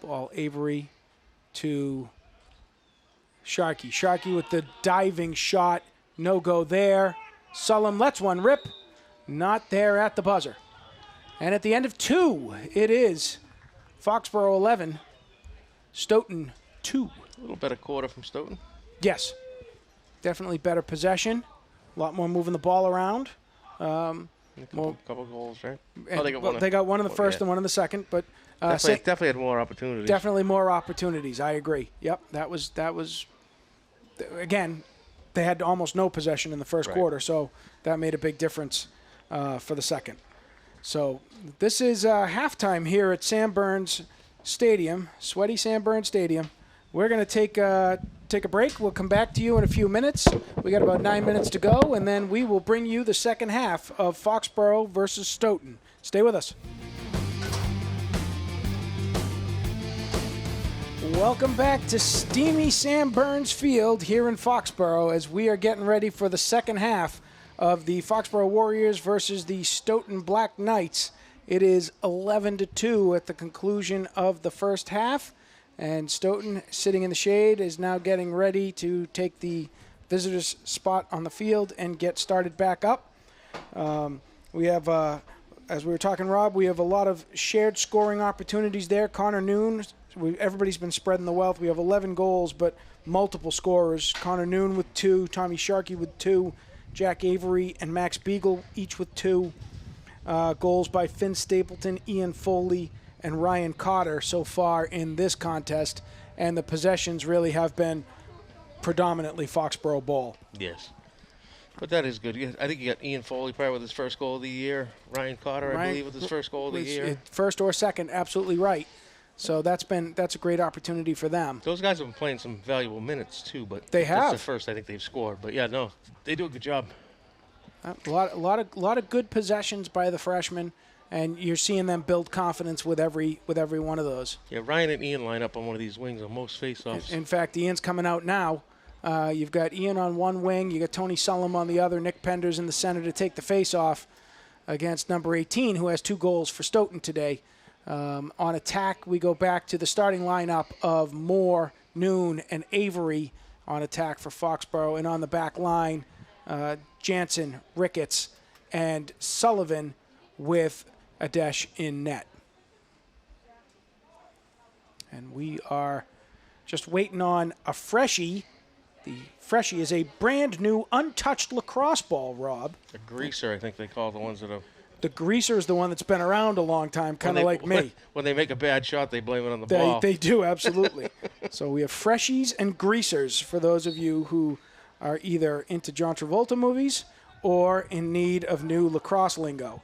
Ball Avery to Sharkey. Sharkey with the diving shot. No go there. Sullum lets one rip. Not there at the buzzer. And at the end of 2, it is Foxborough 11, Stoughton 2. A little better quarter from Stoughton. Yes. Definitely better possession. A lot more moving the ball around. A couple goals, right? They got one in the first and one in the second, but definitely had more opportunities. Definitely more opportunities. I agree. Yep, that was again, they had almost no possession in the first quarter, so that made a big difference for the second. So this is halftime here at Sam Burns Stadium, sweaty Sam Burns Stadium. We're going to take a break. We'll come back to you in a few minutes. We got about 9 minutes to go, and then we will bring you the second half of Foxborough versus Stoughton. Stay with us. Welcome back to steamy Sam Burns Field here in Foxborough as we are getting ready for the second half of the Foxborough Warriors versus the Stoughton Black Knights. It is 11-2 at the conclusion of the first half, and Stoughton, sitting in the shade, is now getting ready to take the visitors' spot on the field and get started back up. We have, as we were talking, Rob, we have a lot of shared scoring opportunities there. Connor Noon, everybody's been spreading the wealth. We have 11 goals, but multiple scorers. Connor Noon with 2, Tommy Sharkey with 2, Jack Avery and Max Beagle each with 2. Goals by Finn Stapleton, Ian Foley, and Ryan Cotter so far in this contest. And the possessions really have been predominantly Foxborough ball. Yes. But that is good. I think you got Ian Foley probably with his first goal of the year. Ryan Cotter, I believe, with his first goal of the year. First or second, absolutely right. So that's a great opportunity for them. Those guys have been playing some valuable minutes too, but they have. That's the first I think they've scored. But yeah, no, they do a good job. A lot of good possessions by the freshmen, and you're seeing them build confidence with every one of those. Yeah, Ryan and Ian line up on one of these wings on most faceoffs. In fact, Ian's coming out now. You've got Ian on one wing, you got Tony Sullum on the other, Nick Penders in the center to take the faceoff against number 18, who has 2 goals for Stoughton today. On attack, we go back to the starting lineup of Moore, Noon, and Avery on attack for Foxborough. And on the back line, Jansen, Ricketts, and Sullivan with Adesh in net. And we are just waiting on a freshie. The freshie is a brand new, untouched lacrosse ball, Rob. A greaser, I think they call the ones that have... The greaser is the one that's been around a long time, kind of like me. When they make a bad shot, they blame it on the ball. They do, absolutely. So we have freshies and greasers for those of you who are either into John Travolta movies or in need of new lacrosse lingo.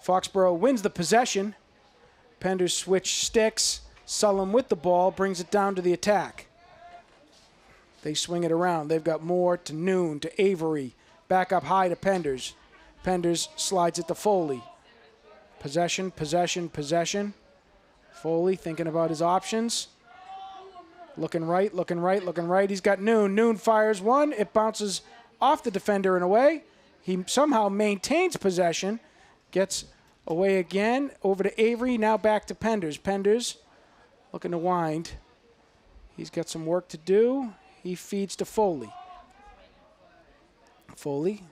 Foxborough wins the possession. Penders switch sticks. Sullum with the ball brings it down to the attack. They swing it around. They've got Moore to Noon to Avery. Back up high to Penders. Penders slides it to Foley. Possession, possession, possession. Foley thinking about his options. Looking right, looking right, looking right. He's got Noon. Noon fires one. It bounces off the defender and away. He somehow maintains possession. Gets away again. Over to Avery. Now back to Penders. Penders looking to wind. He's got some work to do. He feeds to Foley. Foley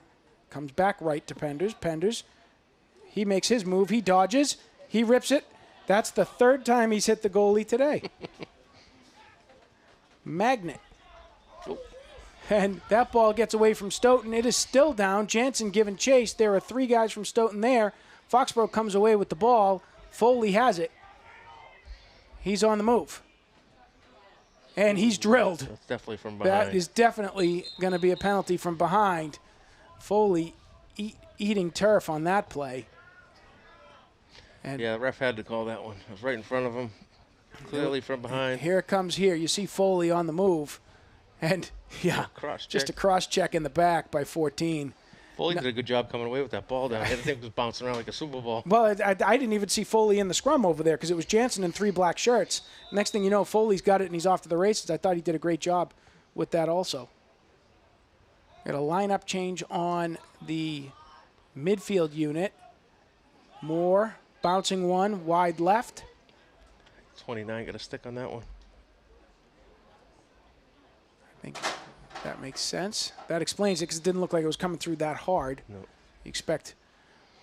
comes back right to Penders. Penders, he makes his move. He dodges. He rips it. That's the 3rd time he's hit the goalie today. Magnet. And that ball gets away from Stoughton. It is still down. Jansen giving chase. There are 3 guys from Stoughton there. Foxborough comes away with the ball. Foley has it. He's on the move. And he's drilled. That's definitely from behind. That is definitely going to be a penalty from behind. Foley eating turf on that play. And yeah, the ref had to call that one. It was right in front of him, clearly from behind. Here it comes here. You see Foley on the move. And, yeah, just a cross-check in the back by 14. Foley did a good job coming away with that ball down. I think it was bouncing around like a Super Bowl. Well, I didn't even see Foley in the scrum over there because it was Jansen in 3 black shirts. Next thing you know, Foley's got it and he's off to the races. I thought he did a great job with that also. Got a lineup change on the midfield unit. Moore bouncing one wide left. 29 got a stick on that one. I think that makes sense. That explains it because it didn't look like it was coming through that hard. No. You expect,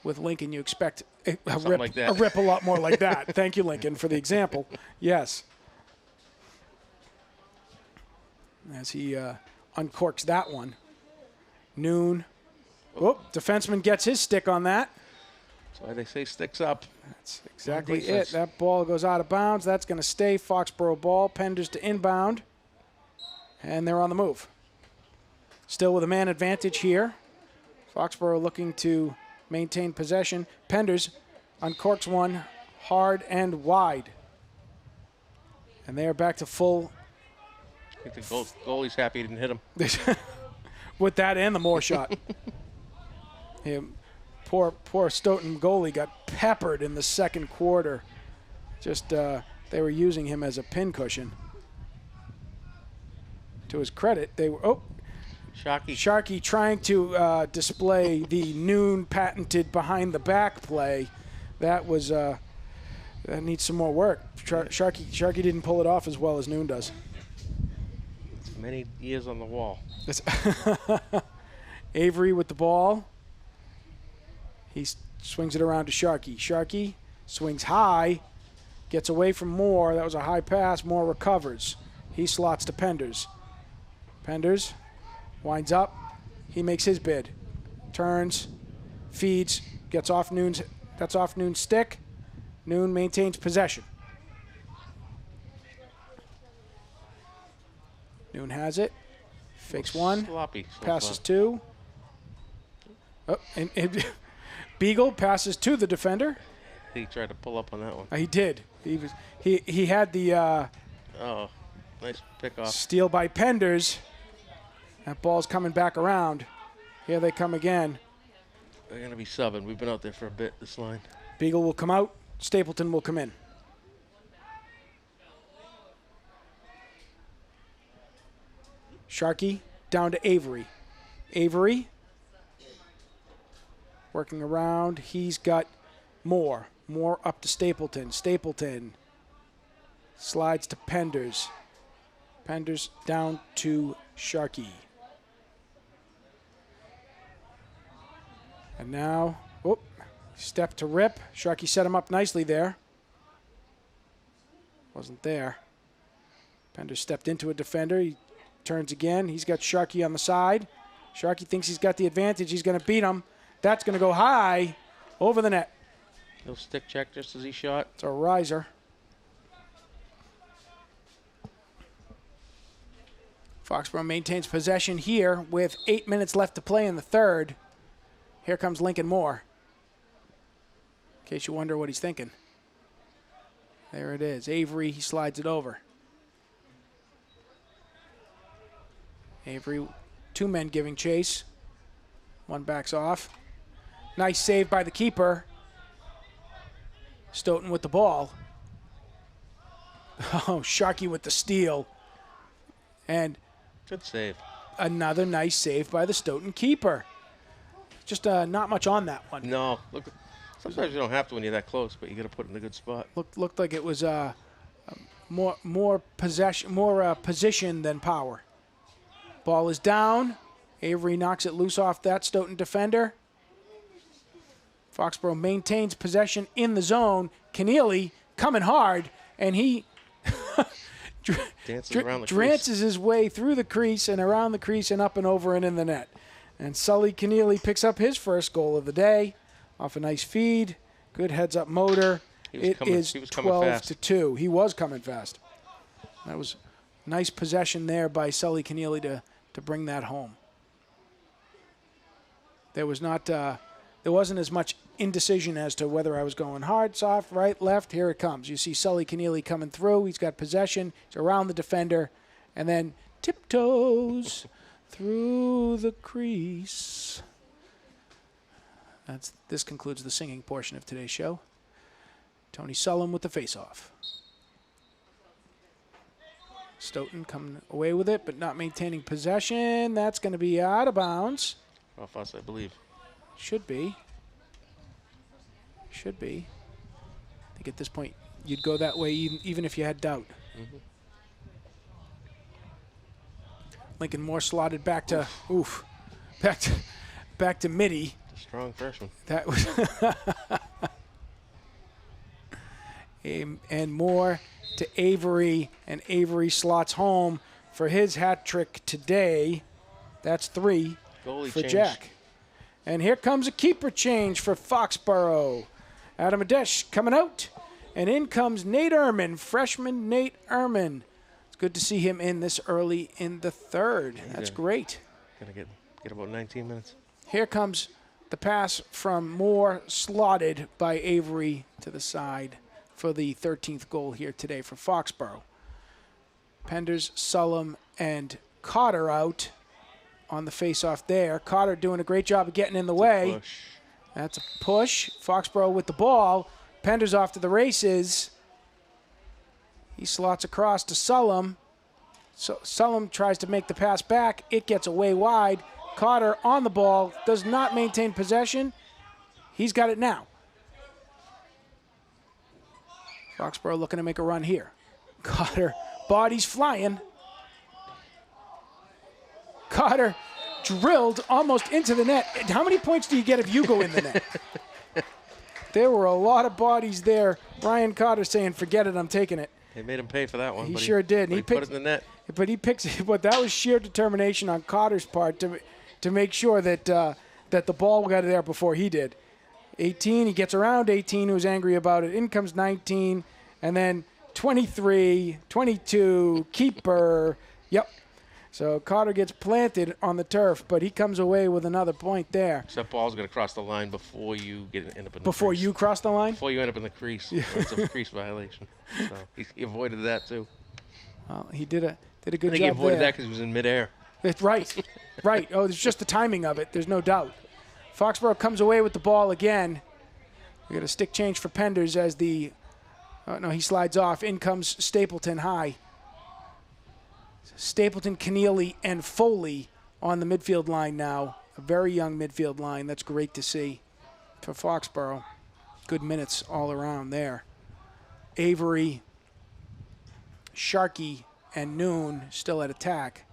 with Lincoln, you expect a rip a lot more like that. Thank you, Lincoln, for the example. Yes. As he uncorks that one. Noon. Oh, defenseman gets his stick on that. That's why they say sticks up. That's exactly it. That ball goes out of bounds. That's going to stay Foxborough ball. Penders to inbound. And they're on the move. Still with a man advantage here. Foxborough looking to maintain possession. Penders uncorks one hard and wide. And they are back to full think the goalie's happy he didn't hit him. With that and the Moore shot. Poor Stoughton goalie got peppered in the second quarter. Just they were using him as a pincushion. To his credit, they were Sharkey trying to display the Noon patented behind the back play. That was that needs some more work. Sharkey didn't pull it off as well as Noon does. Many years on the wall. Avery with the ball. He swings it around to Sharkey. Sharkey swings high, gets away from Moore. That was a high pass. Moore recovers. He slots to Penders. Penders winds up. He makes his bid. Turns, feeds, gets off Noon's stick. Noon maintains possession. Noon has it. Fakes one. Sloppy so passes far. two. Oh, and Beagle passes to the defender. He tried to pull up on that one. He did. He had the Oh, nice pick off. steal by Penders. That ball's coming back around. Here they come again. They're going to be subbing. We've been out there for a bit, this line. Beagle will come out. Stapleton will come in. Sharkey down to Avery. Avery working around. He's got Moore. Moore up to Stapleton. Stapleton slides to Penders. Penders down to Sharkey. And now, step to Rip. Sharkey set him up nicely there. Wasn't there. Penders stepped into a defender. He turns again. He's got Sharkey on the side. Sharkey thinks he's got the advantage. He's going to beat him. That's going to go high over the net. Little stick check just as he shot. It's a riser. Foxborough maintains possession here with 8 minutes left to play in the third. Here comes Lincoln Moore. In case you wonder what he's thinking. There it is. Avery, he slides it over. Avery, two men giving chase. One backs off. Nice save by the keeper. Stoughton with the ball. Oh, Sharkey with the steal. And good save. Another nice save by the Stoughton keeper. Just not much on that one. No. Look, sometimes you don't have to when you're that close, but you got to put it in a good spot. Looked like it was more position than power. Ball is down. Avery knocks it loose off that Stoughton defender. Foxborough maintains possession in the zone. Keneally coming hard, and he drances his way through the crease and around the crease and up and over and in the net. And Sully Keneally picks up his first goal of the day off a nice feed. Good heads-up motor. It is 12-2. He was coming fast. That was nice possession there by Sully Keneally to bring that home. There wasn't as much indecision as to whether I was going hard, soft, right, left. Here it comes. You see Sully Keneally coming through. He's got possession. He's around the defender, and then tiptoes through the crease. This concludes the singing portion of today's show. Tony Sullum with the face-off. Stoughton coming away with it, but not maintaining possession. That's going to be out of bounds. Off us, I believe. Should be. Should be. I think at this point you'd go that way even if you had doubt. Mm-hmm. Lincoln Moore slotted back to back to Mitty. Strong freshman. That was and Moore to Avery, and Avery slots home for his hat trick today. That's 3 Goalie for change. Jack. And here comes a keeper change for Foxborough. Adam Adesh coming out, and in comes Nate Ehrman, freshman Nate Ehrman. It's good to see him in this early in the third. That's great. Gonna get about 19 minutes. Here comes the pass from Moore, slotted by Avery to the side for the 13th goal here today for Foxborough. Penders, Sullum, and Cotter out on the face-off there. Cotter doing a great job of getting in the way. Push. That's a push. Foxborough with the ball. Penders off to the races. He slots across to Sullum. So Sullum tries to make the pass back. It gets away wide. Cotter on the ball. Does not maintain possession. He's got it now. Foxborough looking to make a run here. Cotter, bodies flying. Cotter drilled almost into the net. How many points do you get if you go in the net? There were a lot of bodies there. Ryan Cotter saying, forget it, I'm taking it. They made him pay for that one. He sure did. He put it in the net. But he picks it. But that was sheer determination on Cotter's part to make sure that that the ball got there before he did. 18, he gets around 18, who's angry about it. In comes 19, and then 23, 22, keeper. Yep. So Cotter gets planted on the turf, but he comes away with another point there. So that ball's going to cross the line before you end up in the crease. Before you cross the line? Before you end up in the crease. Yeah. It's a crease violation. So he avoided that, too. Well, he did a good job there. I think he avoided that because he was in midair. It's right. Right. Oh, it's just the timing of it. There's no doubt. Foxborough comes away with the ball again. We got a stick change for Penders as the no, he slides off. In comes Stapleton high. Stapleton, Keneally, and Foley on the midfield line now. A very young midfield line. That's great to see for Foxborough. Good minutes all around there. Avery, Sharkey, and Noon still at attack.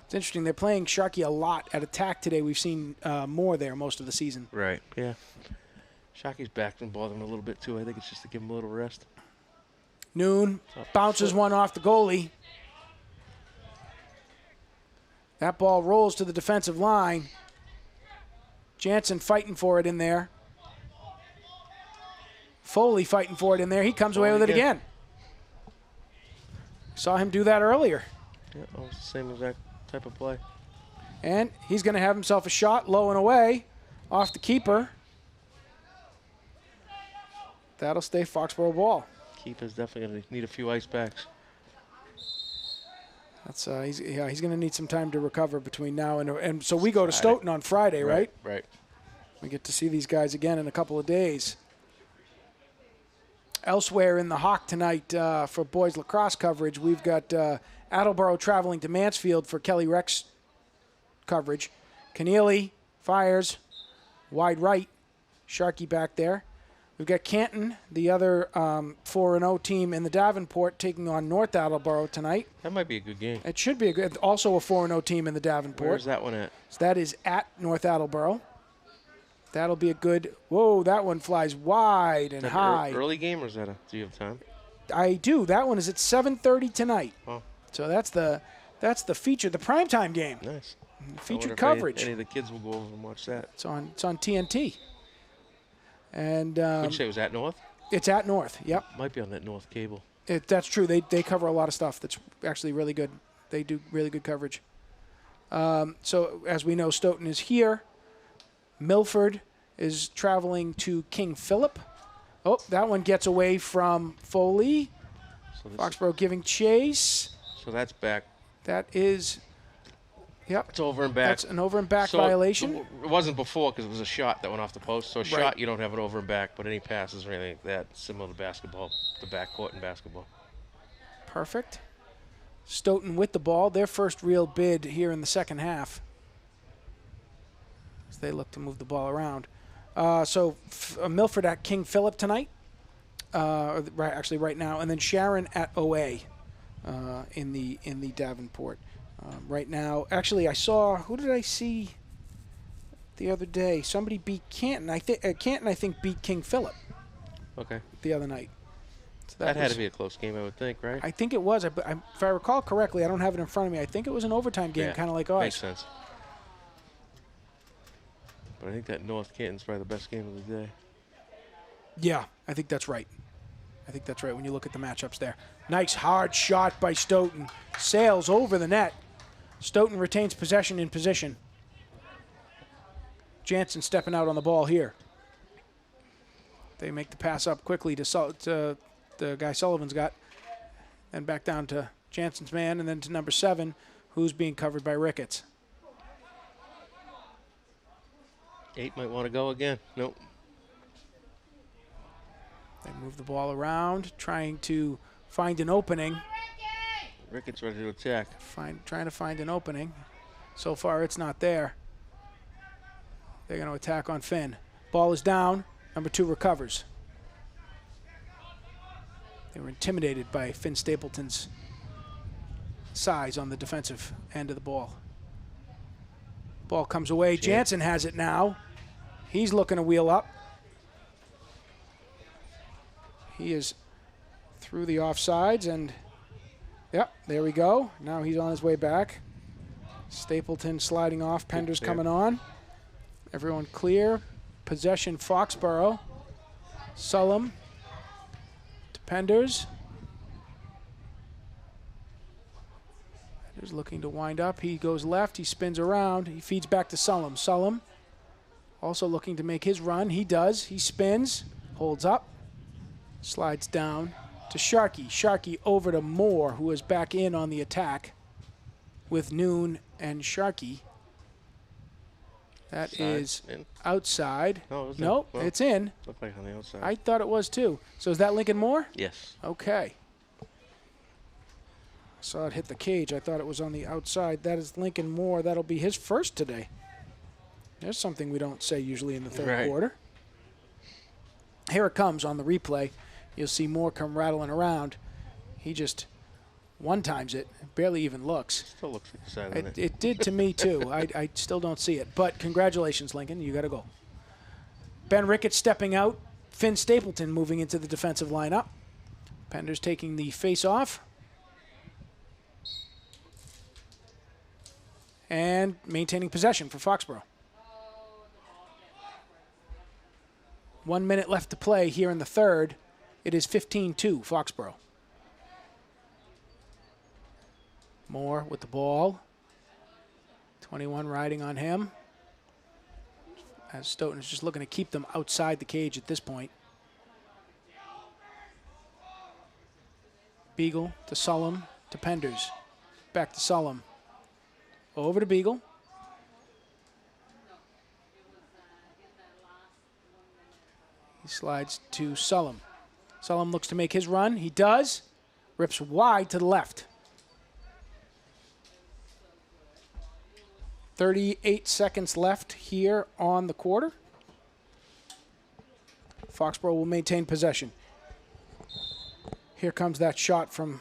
It's interesting. They're playing Sharkey a lot at attack today. We've seen more there most of the season. Right, yeah. Sharkey's back and bother him a little bit, too. I think it's just to give him a little rest. Noon bounces one off the goalie. That ball rolls to the defensive line. Jansen fighting for it in there. Foley fighting for it in there. He comes away with it again. Saw him do that earlier. Yeah, almost the same exact type of play. And he's going to have himself a shot low and away off the keeper. That'll stay Foxborough ball. Keeper's definitely going to need a few ice packs. That's he's going to need some time to recover between now and so we go to Stoughton on Friday, right? Right. We get to see these guys again in a couple of days. Elsewhere in the Hawk tonight for boys lacrosse coverage, we've got Attleboro traveling to Mansfield for Kelly Rex coverage. Keneally fires wide right. Sharkey back there. We've got Canton, the other 4-0 team in the Davenport, taking on North Attleboro tonight. That might be a good game. It should be also a 4-0 team in the Davenport. Where's that one at? So that is at North Attleboro. That'll be a good. Whoa, that one flies wide and high. Early game, or is that do you have time? I do. That one is at 7:30 tonight. Oh. So that's the feature, the primetime game. Nice. Featured coverage. Any of the kids will go over and watch that. It's on TNT. And would you say it was at North? It's at North. Yep. Might be on that North cable. That's true. They cover a lot of stuff that's actually really good. They do really good coverage. So as we know, Stoughton is here. Milford is traveling to King Philip. Oh, that one gets away from Foley. So Foxborough giving chase. So that's back. That is, yep. It's over and back. That's an over and back violation. It wasn't before because it was a shot that went off the post. So a shot, you don't have an over and back, but any passes or anything like that, similar to basketball, the backcourt in basketball. Perfect. Stoughton with the ball. Their first real bid here in the second half. As they look to move the ball around. So Milford at King Philip tonight. Right now. And then Sharon at OA in the Davenport. Right now, actually, I saw, who did I see the other day? Somebody beat Canton. Canton, I think, beat King Philip. Okay. The other night. So that had to be a close game, I would think, right? I think it was. If I recall correctly, I don't have it in front of me. I think it was an overtime game, kind of like ours. Makes sense. But I think that North Canton's probably the best game of the day. Yeah, I think that's right. I think that's right when you look at the matchups there. Nice hard shot by Stoughton. Sails over the net. Stoughton retains possession in position. Jansen stepping out on the ball here. They make the pass up quickly to the guy Sullivan's got. then back down to Jansen's man, and then to number 7, who's being covered by Ricketts. 8 might want to go again. Nope. They move the ball around, trying to find an opening. Ricketts ready to attack. Trying to find an opening. So far, it's not there. They're going to attack on Finn. Ball is down. Number 2 recovers. They were intimidated by Finn Stapleton's size on the defensive end of the ball. Ball comes away. Jansen has it now. He's looking to wheel up. He is through the offsides, and yep, there we go. Now he's on his way back. Stapleton sliding off. Pender's coming on. Everyone clear. Possession Foxborough. Sullum to Penders. Penders looking to wind up. He goes left. He spins around. He feeds back to Sullum. Sullum also looking to make his run. He does. He spins. Holds up. Slides down to Sharkey. Sharkey over to Moore, who is back in on the attack with Noon and Sharkey. That is outside. No, nope, well, it's in. Looked like on the outside. I thought it was too. So is that Lincoln Moore? Yes. Okay. Saw it hit the cage. I thought it was on the outside. That is Lincoln Moore. That'll be his first today. There's something we don't say usually in the third quarter. Here it comes on the replay. You'll see Moore come rattling around. He just one-times it. Barely even looks. Still looks like the side of it. It did to me, too. I still don't see it. But congratulations, Lincoln. You got to go. Ben Ricketts stepping out. Finn Stapleton moving into the defensive lineup. Pender's taking the face-off. And maintaining possession for Foxborough. 1 minute left to play here in the third. It is 15-2, Foxborough. Moore with the ball. 21 riding on him. As Stoughton is just looking to keep them outside the cage at this point. Beagle to Sullum to Penders. Back to Sullum. Over to Beagle. He slides to Sullum. Sullum looks to make his run. He does. Rips wide to the left. 38 seconds left here on the quarter. Foxborough will maintain possession. Here comes that shot from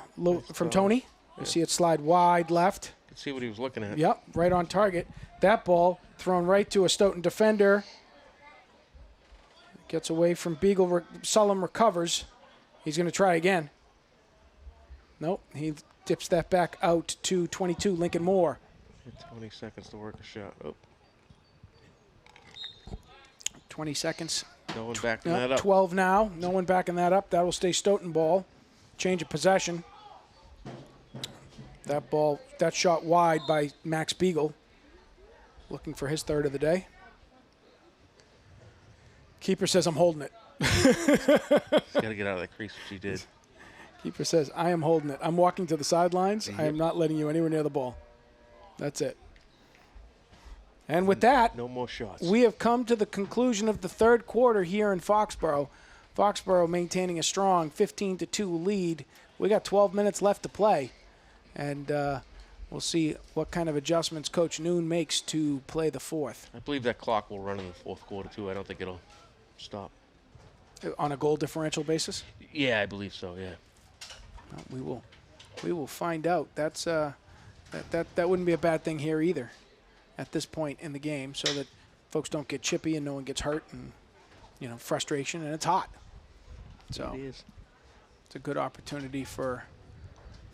Tony. You see it slide wide left. You can see what he was looking at. Yep, right on target. That ball thrown right to a Stoughton defender. Gets away from Beagle. Sullum recovers. He's going to try again. Nope, he dips that back out to 22, Lincoln Moore. 20 seconds to work a shot. Oh. 20 seconds. No one backing that up. 12 now. No one backing that up. That will stay Stoughton ball. Change of possession. That shot wide by Max Beagle. Looking for his third of the day. Keeper says, I'm holding it. He's got to get out of that crease, which he did. Keeper says, I am holding it. I'm walking to the sidelines. I am not letting you anywhere near the ball. That's it. And with that, no more shots. We have come to the conclusion of the third quarter here in Foxborough. Foxborough maintaining a strong 15-2 lead. We got 12 minutes left to play. And we'll see what kind of adjustments Coach Noon makes to play the fourth. I believe that clock will run in the fourth quarter, too. I don't think it'll stop. On a goal differential basis? Yeah, I believe so, yeah. Well, we will find out. That's that wouldn't be a bad thing here either at this point in the game, so that folks don't get chippy and no one gets hurt and, frustration, and it's hot. So it is. It's a good opportunity for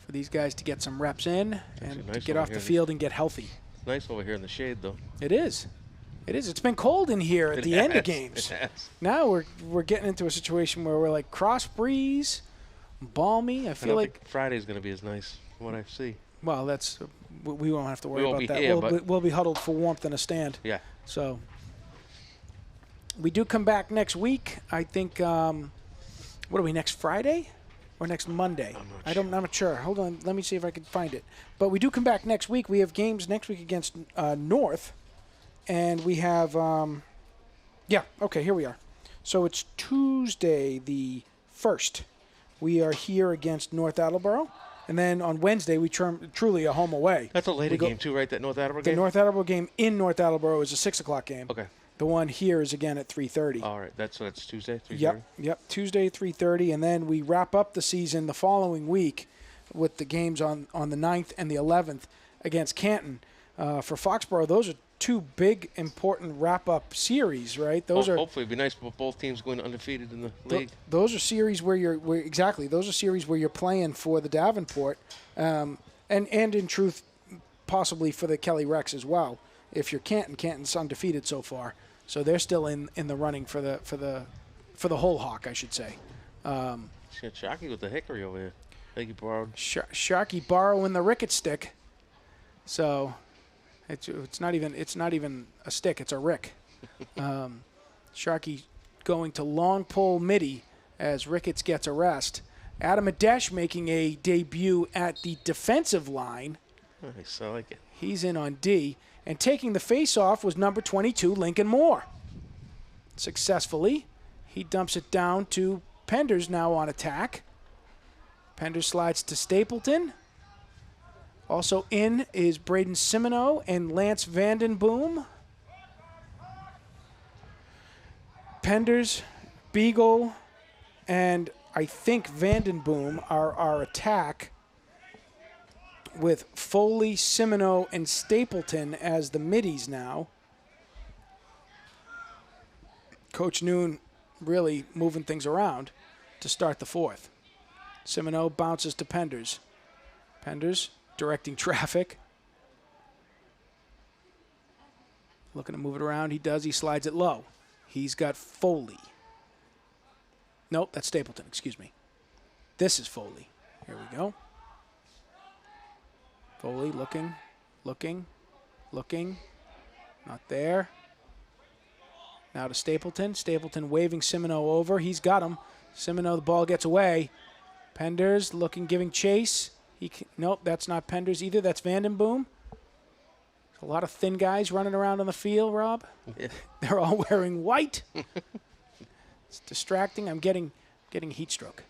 these guys to get some reps in and nice to get off the field and get healthy. It's nice over here in the shade, though. It is. It is. It's been cold in here at the end of games. It has. Now we're getting into a situation where we're like cross breeze, balmy. I feel like think Friday's going to be as nice from what I see. Well, we won't have to worry about that. Here, we'll be huddled for warmth in a stand. Yeah. So we do come back next week. I think, what are we, next Friday? or next Monday. I'm I'm not sure. Hold on. Let me see if I can find it. But we do come back next week. We have games next week against North. And we have, okay, here we are. So it's Tuesday the 1st. We are here against North Attleboro. And then on Wednesday, we truly a home away. That's a later game, too, right? That North Attleboro game? The North Attleboro game in North Attleboro is a 6 o'clock game. Okay. The one here is again at 3:30. All right. That's Tuesday, 3:30? Yep. Tuesday, 3:30. And then we wrap up the season the following week with the games on the 9th and the 11th against Canton. For Foxborough, those are two big, important wrap-up series, right? Hopefully, it'd be nice for both teams going undefeated in the league. Those are series where those are series where you're playing for the Davenport, and in truth, possibly for the Kelly Rex as well. If you're Canton's undefeated so far, so they're still in the running for the whole Hawk, I should say. It's got Sharky with the hickory over here. I think he borrowed. Sharky borrowing the ricket stick, so. It's not even a stick. It's a rick. Sharky going to long pole midi as Ricketts gets a rest. Adam Adesh making a debut at the defensive line. Nice, I like it. He's in on D. And taking the face-off was number 22, Lincoln Moore. Successfully, he dumps it down to Penders now on attack. Penders slides to Stapleton. Also in is Braden Simino and Lance Vandenboom. Penders, Beagle, and I think Vandenboom are our attack, with Foley, Simino, and Stapleton as the middies now. Coach Noon really moving things around to start the fourth. Simino bounces to Penders. Penders directing traffic. Looking to move it around. He does. He slides it low. He's got Foley. Nope, that's Stapleton. Excuse me. This is Foley. Here we go. Foley looking. Not there. Now to Stapleton. Stapleton waving Simino over. He's got him. Simino, the ball gets away. Penders looking, giving chase. Nope, that's not Penders either. That's Vandenboom. A lot of thin guys running around on the field, Rob. Yeah. They're all wearing white. It's distracting. I'm getting heat stroke.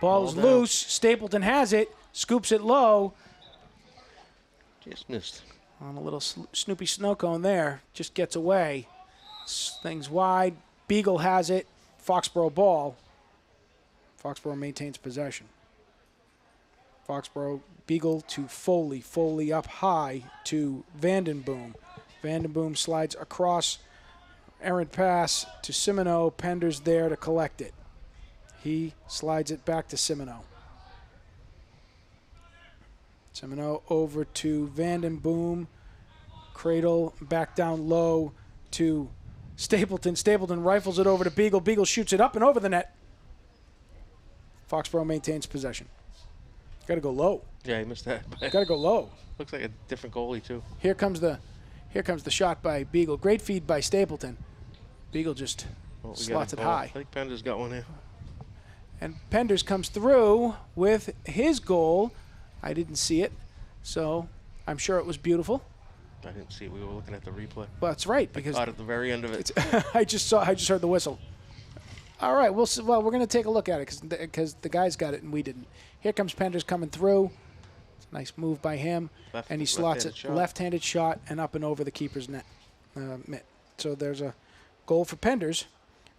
Ball is loose. Stapleton has it. Scoops it low. Just missed. On a little Snoopy snow cone there. Just gets away. Things wide. Beagle has it. Foxborough ball. Foxborough maintains possession. Foxborough, Beagle to Foley. Foley up high to Vandenboom. Vandenboom slides across. Errant pass to Simino. Penders there to collect it. He slides it back to Simino. Simino over to Vandenboom. Cradle back down low to Stapleton. Stapleton rifles it over to Beagle. Beagle shoots it up and over the net. Foxborough maintains possession. Got to go low. Yeah, he missed that. Got to go low. Looks like a different goalie too. Here comes the shot by Beagle. Great feed by Stapleton. Beagle just slots it high. I think Penders got one here. And Penders comes through with his goal. I didn't see it, so I'm sure it was beautiful. I didn't see it. We were looking at the replay. Well, that's right, because I caught at the very end of it. I just heard the whistle. All right, we're going to take a look at it because the guys got it and we didn't. Here comes Penders coming through. It's a nice move by him, and he slots it left-handed shot and up and over the keeper's net mitt. So there's a goal for Penders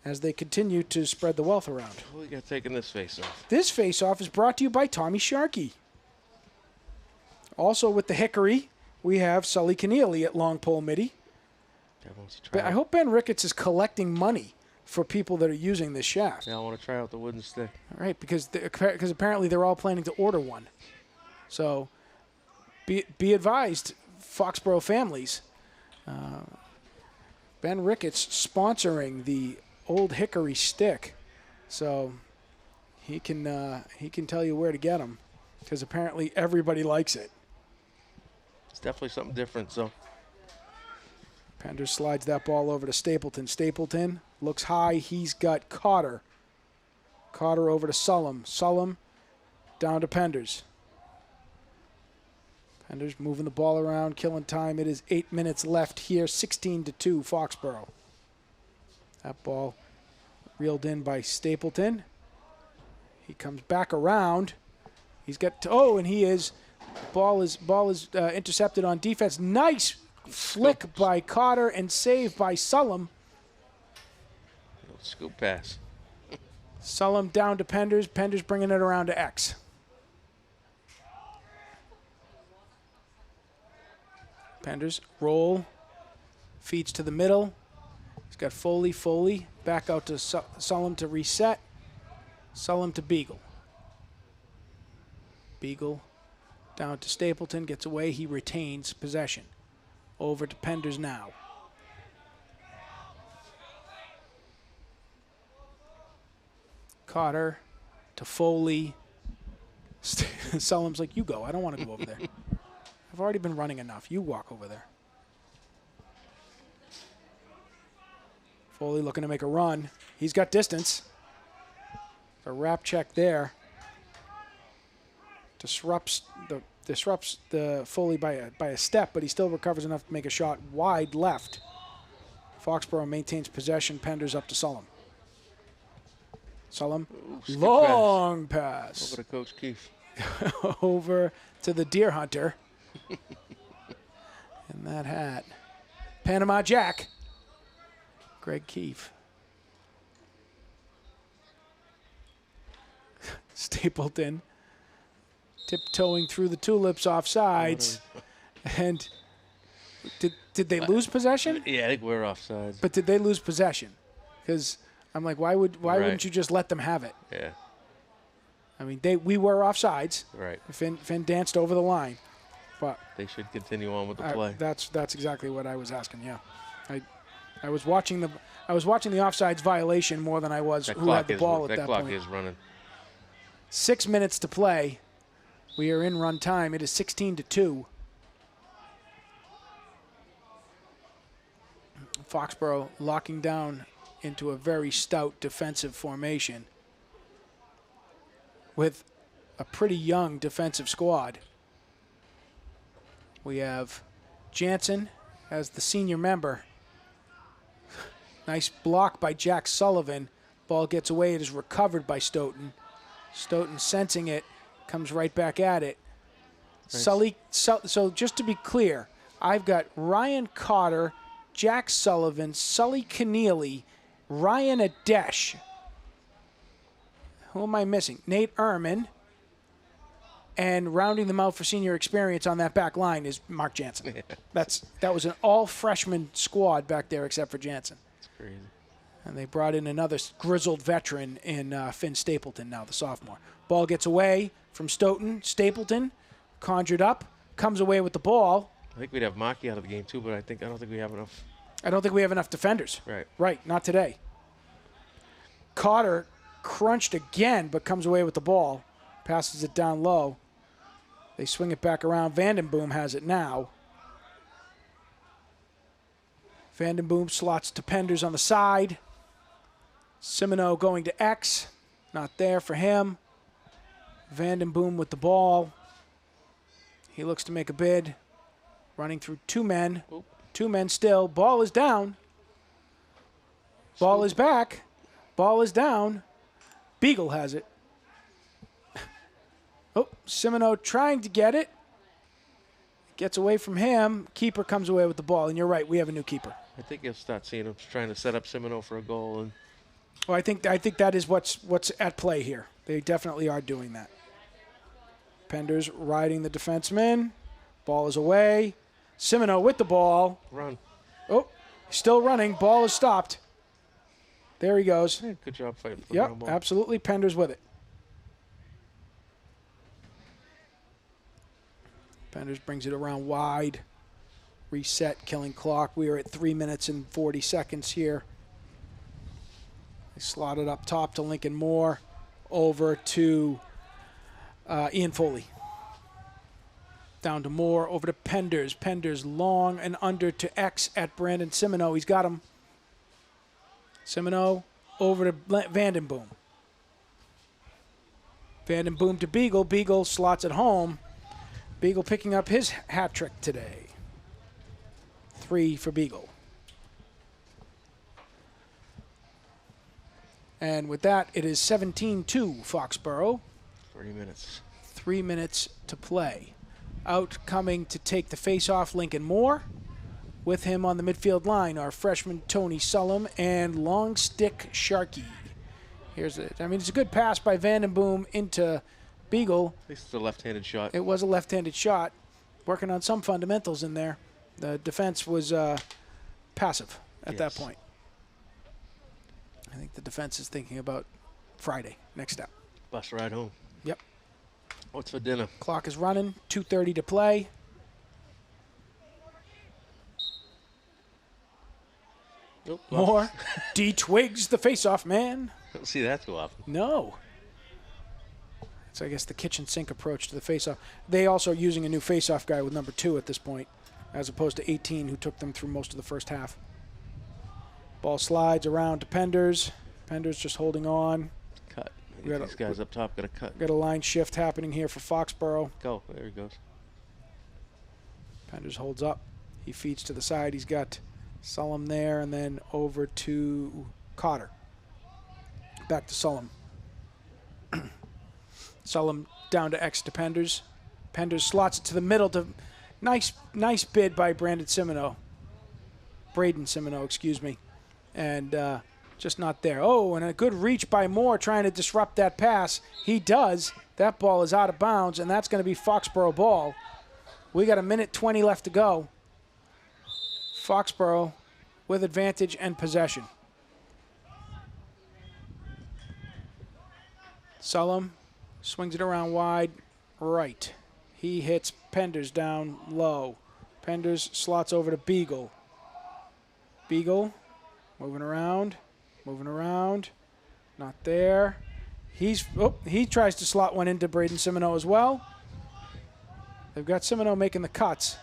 as they continue to spread the wealth around. We got taking this face-off. This face-off is brought to you by Tommy Sharkey. Also with the hickory, we have Sully Keneally at long pole midi. I hope Ben Ricketts is collecting money for people that are using this shaft. Yeah, I want to try out the wooden stick. All right, because apparently they're all planning to order one. So be advised, Foxborough families. Ben Ricketts sponsoring the old hickory stick, so he can tell you where to get them, because apparently everybody likes it. It's definitely something different. So Penders slides that ball over to Stapleton. Stapleton looks high. He's got Cotter. Carter over to Sullum. Sullum down to Penders. Penders moving the ball around, killing time. It is 8 minutes left here, 16-2 Foxborough. That ball reeled in by Stapleton. He comes back around. He's got, and he is, ball is intercepted on defense. Nice flick by Carter and saved by Sullum. Scoop pass. Sullum down to Penders. Penders bringing it around to X. Penders roll, feeds to the middle. He's got Foley. Foley back out to Sullum to reset. Sullum to Beagle. Beagle down to Stapleton, gets away. He retains possession. Over to Penders now. Carter to Foley. Sullum's like, you go. I don't want to go over there. I've already been running enough. You walk over there. Foley looking to make a run. He's got distance. A wrap check there. Disrupts the Foley by a step, but he still recovers enough to make a shot wide left. Foxborough maintains possession. Penders up to Sullum. Sullum, long pass. Over to Coach Keefe. Over to the deer hunter. In that hat. Panama Jack. Greg Keefe. Stapleton tiptoeing through the tulips off sides. And did they lose possession? Yeah, I think we're offsides. But did they lose possession? Because I'm like, why wouldn't you just let them have it? Yeah. I mean, we were offsides. Right. Finn danced over the line. But they should continue on with the play. That's exactly what I was asking. Yeah, I was watching the offsides violation more than I was who had the ball at that point. That clock is running. 6 minutes to play. We are in run time. It is 16-2. Foxborough locking down into a very stout defensive formation with a pretty young defensive squad. We have Jansen as the senior member. Nice block by Jack Sullivan. Ball gets away. It is recovered by Stoughton. Stoughton sensing it, comes right back at it. Nice. So just to be clear, I've got Ryan Carter, Jack Sullivan, Sully Keneally, Ryan Adesh. Who am I missing? Nate Ehrman. And rounding them out for senior experience on that back line is Mark Jansen. That was an all-freshman squad back there except for Jansen. That's crazy. And they brought in another grizzled veteran in Finn Stapleton now, the sophomore. Ball gets away from Stoughton. Stapleton conjured up, comes away with the ball. I think we'd have Maki out of the game too, but I don't think we have enough. I don't think we have enough defenders. Right, not today. Carter crunched again, but comes away with the ball. Passes it down low. They swing it back around. Vandenboom has it now. Vandenboom slots to Penders on the side. Simino going to X. Not there for him. Vandenboom with the ball. He looks to make a bid. Running through two men. Oop. Two men still. Ball is down. Ball is back. Ball is down. Beagle has it. Simino trying to get it. Gets away from him. Keeper comes away with the ball. And you're right, we have a new keeper. I think you'll start seeing him trying to set up Simino for a goal. And well, I think that is what's at play here. They definitely are doing that. Penders riding the defenseman. Ball is away. Simino with the ball. Run. Oh, still running. Ball is stopped. There he goes. Yeah, good job fighting for Yep, absolutely. Penders with it. Penders brings it around wide. Reset, killing clock. We are at 3 minutes and 40 seconds here. They slot it up top to Lincoln Moore. Over to Ian Foley. Down to Moore. Over to Penders. Penders long and under to X at Brandon Simino. He's got him. Simino over to Vandenboom. Vanden Boom to Beagle. Beagle slots it home. Beagle picking up his hat trick today. 3 for Beagle. And with that, it is 17-2 Foxborough. 30 minutes. 3 minutes to play. Out coming to take the face-off, Lincoln Moore. With him on the midfield line are freshman Tony Sullum and long stick Sharkey. Here's it. I mean, it's a good pass by Vanden Boom into Beagle. At least it's a left-handed shot. It was a left-handed shot. Working on some fundamentals in there. The defense was passive at that point. I think the defense is thinking about Friday, next step. Bus ride home. Yep. What's for dinner? Clock is running. 2:30 to play. Nope, Moore. D. Twigs, the face-off man. Don't see that too often. No. It's, I guess, the kitchen sink approach to the face-off. They also are using a new face-off guy with number 2 at this point, as opposed to 18, who took them through most of the first half. Ball slides around to Penders. Penders just holding on. Cut. These guys up top got a cut. Got a line shift happening here for Foxborough. Go. There he goes. Penders holds up. He feeds to the side. He's got Sullum there, and then over to Cotter. Back to Sullum. Sullum down to X to Penders. Penders slots it to the middle. To nice bid by Braden Semino, excuse me. And just not there. Oh, and a good reach by Moore trying to disrupt that pass. He does. That ball is out of bounds, and that's going to be Foxborough ball. We got 1:20 left to go. Foxborough with advantage and possession. Sullum swings it around wide right. He hits Penders down low. Penders slots over to Beagle. Beagle moving around. Not there. He tries to slot one into Braden Semino as well. They've got Semino making the cuts.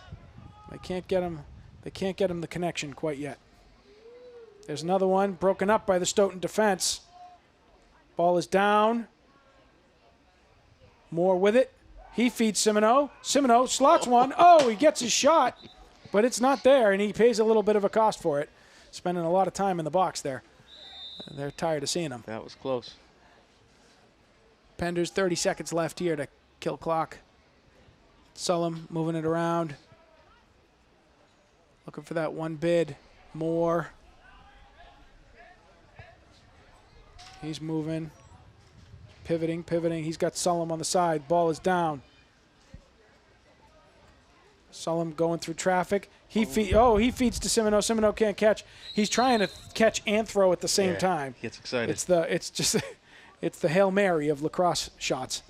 They can't get him the connection quite yet. There's another one broken up by the Stoughton defense. Ball is down. Moore with it. He feeds Semino. Semino slots one. Oh, he gets his shot, but it's not there, and he pays a little bit of a cost for it. Spending a lot of time in the box there. They're tired of seeing him. That was close. Penders, 30 seconds left here to kill clock. Sullum moving it around. Looking for that one bid. Moore. He's moving. Pivoting. He's got Sullum on the side. Ball is down. Sullum going through traffic. He feeds to Semino. Semino can't catch. He's trying to catch and throw at the same time. He gets excited. It's the Hail Mary of lacrosse shots.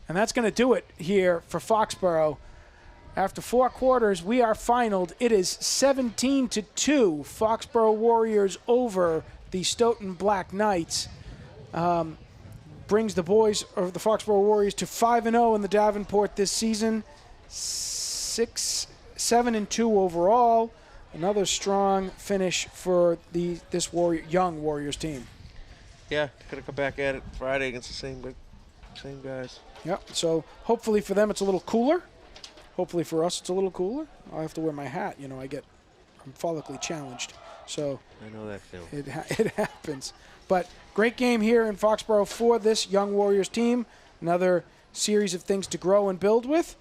And that's going to do it here for Foxborough. After 4 quarters, we are finaled. It is 17-2. Foxborough Warriors over the Stoughton Black Knights. Brings the boys of the Foxborough Warriors to 5-0 in the Davenport this season. 7-2 overall. Another strong finish for this young Warriors team. Yeah, gonna come back at it Friday against the same guys. Yep. So hopefully for them it's a little cooler. Hopefully for us it's a little cooler. I'll have to wear my hat. I'm follically challenged. So I know that feeling. It happens. But great game here in Foxborough for this young Warriors team. Another series of things to grow and build with.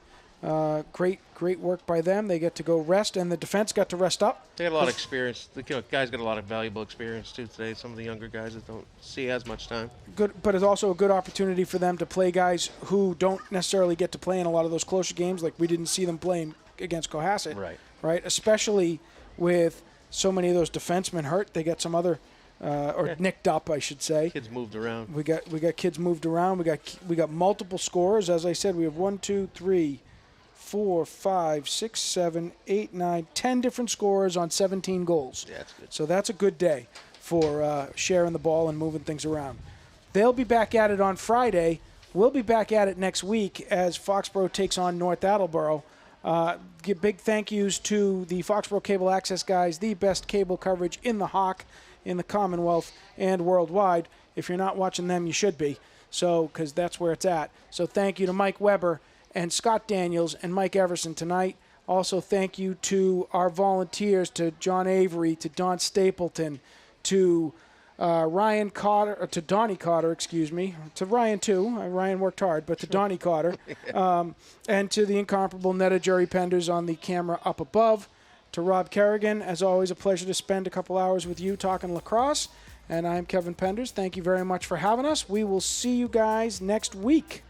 Great work by them. They get to go rest, and the defense got to rest up. They got a lot of experience. The guys got a lot of valuable experience too today. Some of the younger guys that don't see as much time. Good, but it's also a good opportunity for them to play guys who don't necessarily get to play in a lot of those closer games. Like we didn't see them playing against Cohasset. Right. Especially with so many of those defensemen hurt. They get some other nicked up, I should say. Kids moved around. We got kids moved around. We got multiple scorers. As I said, we have 1, 2, 3, 4, 5, 6, 7, 8, 9, 10 different scorers on 17 goals. Yeah, that's good. So that's a good day for sharing the ball and moving things around. They'll be back at it on Friday. We'll be back at it next week as Foxborough takes on North Attleboro. Give big thank yous to the Foxboro Cable Access guys, the best cable coverage in the Hawk, in the Commonwealth, and worldwide. If you're not watching them, you should be. So, because that's where it's at. So thank you to Mike Weber and Scott Daniels and Mike Everson tonight. Also, thank you to our volunteers, to John Avery, to Don Stapleton, to Ryan Cotter, or to Donnie Cotter, excuse me, to Ryan too. Ryan worked hard, but to Donnie Cotter, and to the incomparable Netta Jerry Penders on the camera up above. To Rob Kerrigan, as always, a pleasure to spend a couple hours with you talking lacrosse. And I'm Kevin Penders. Thank you very much for having us. We will see you guys next week.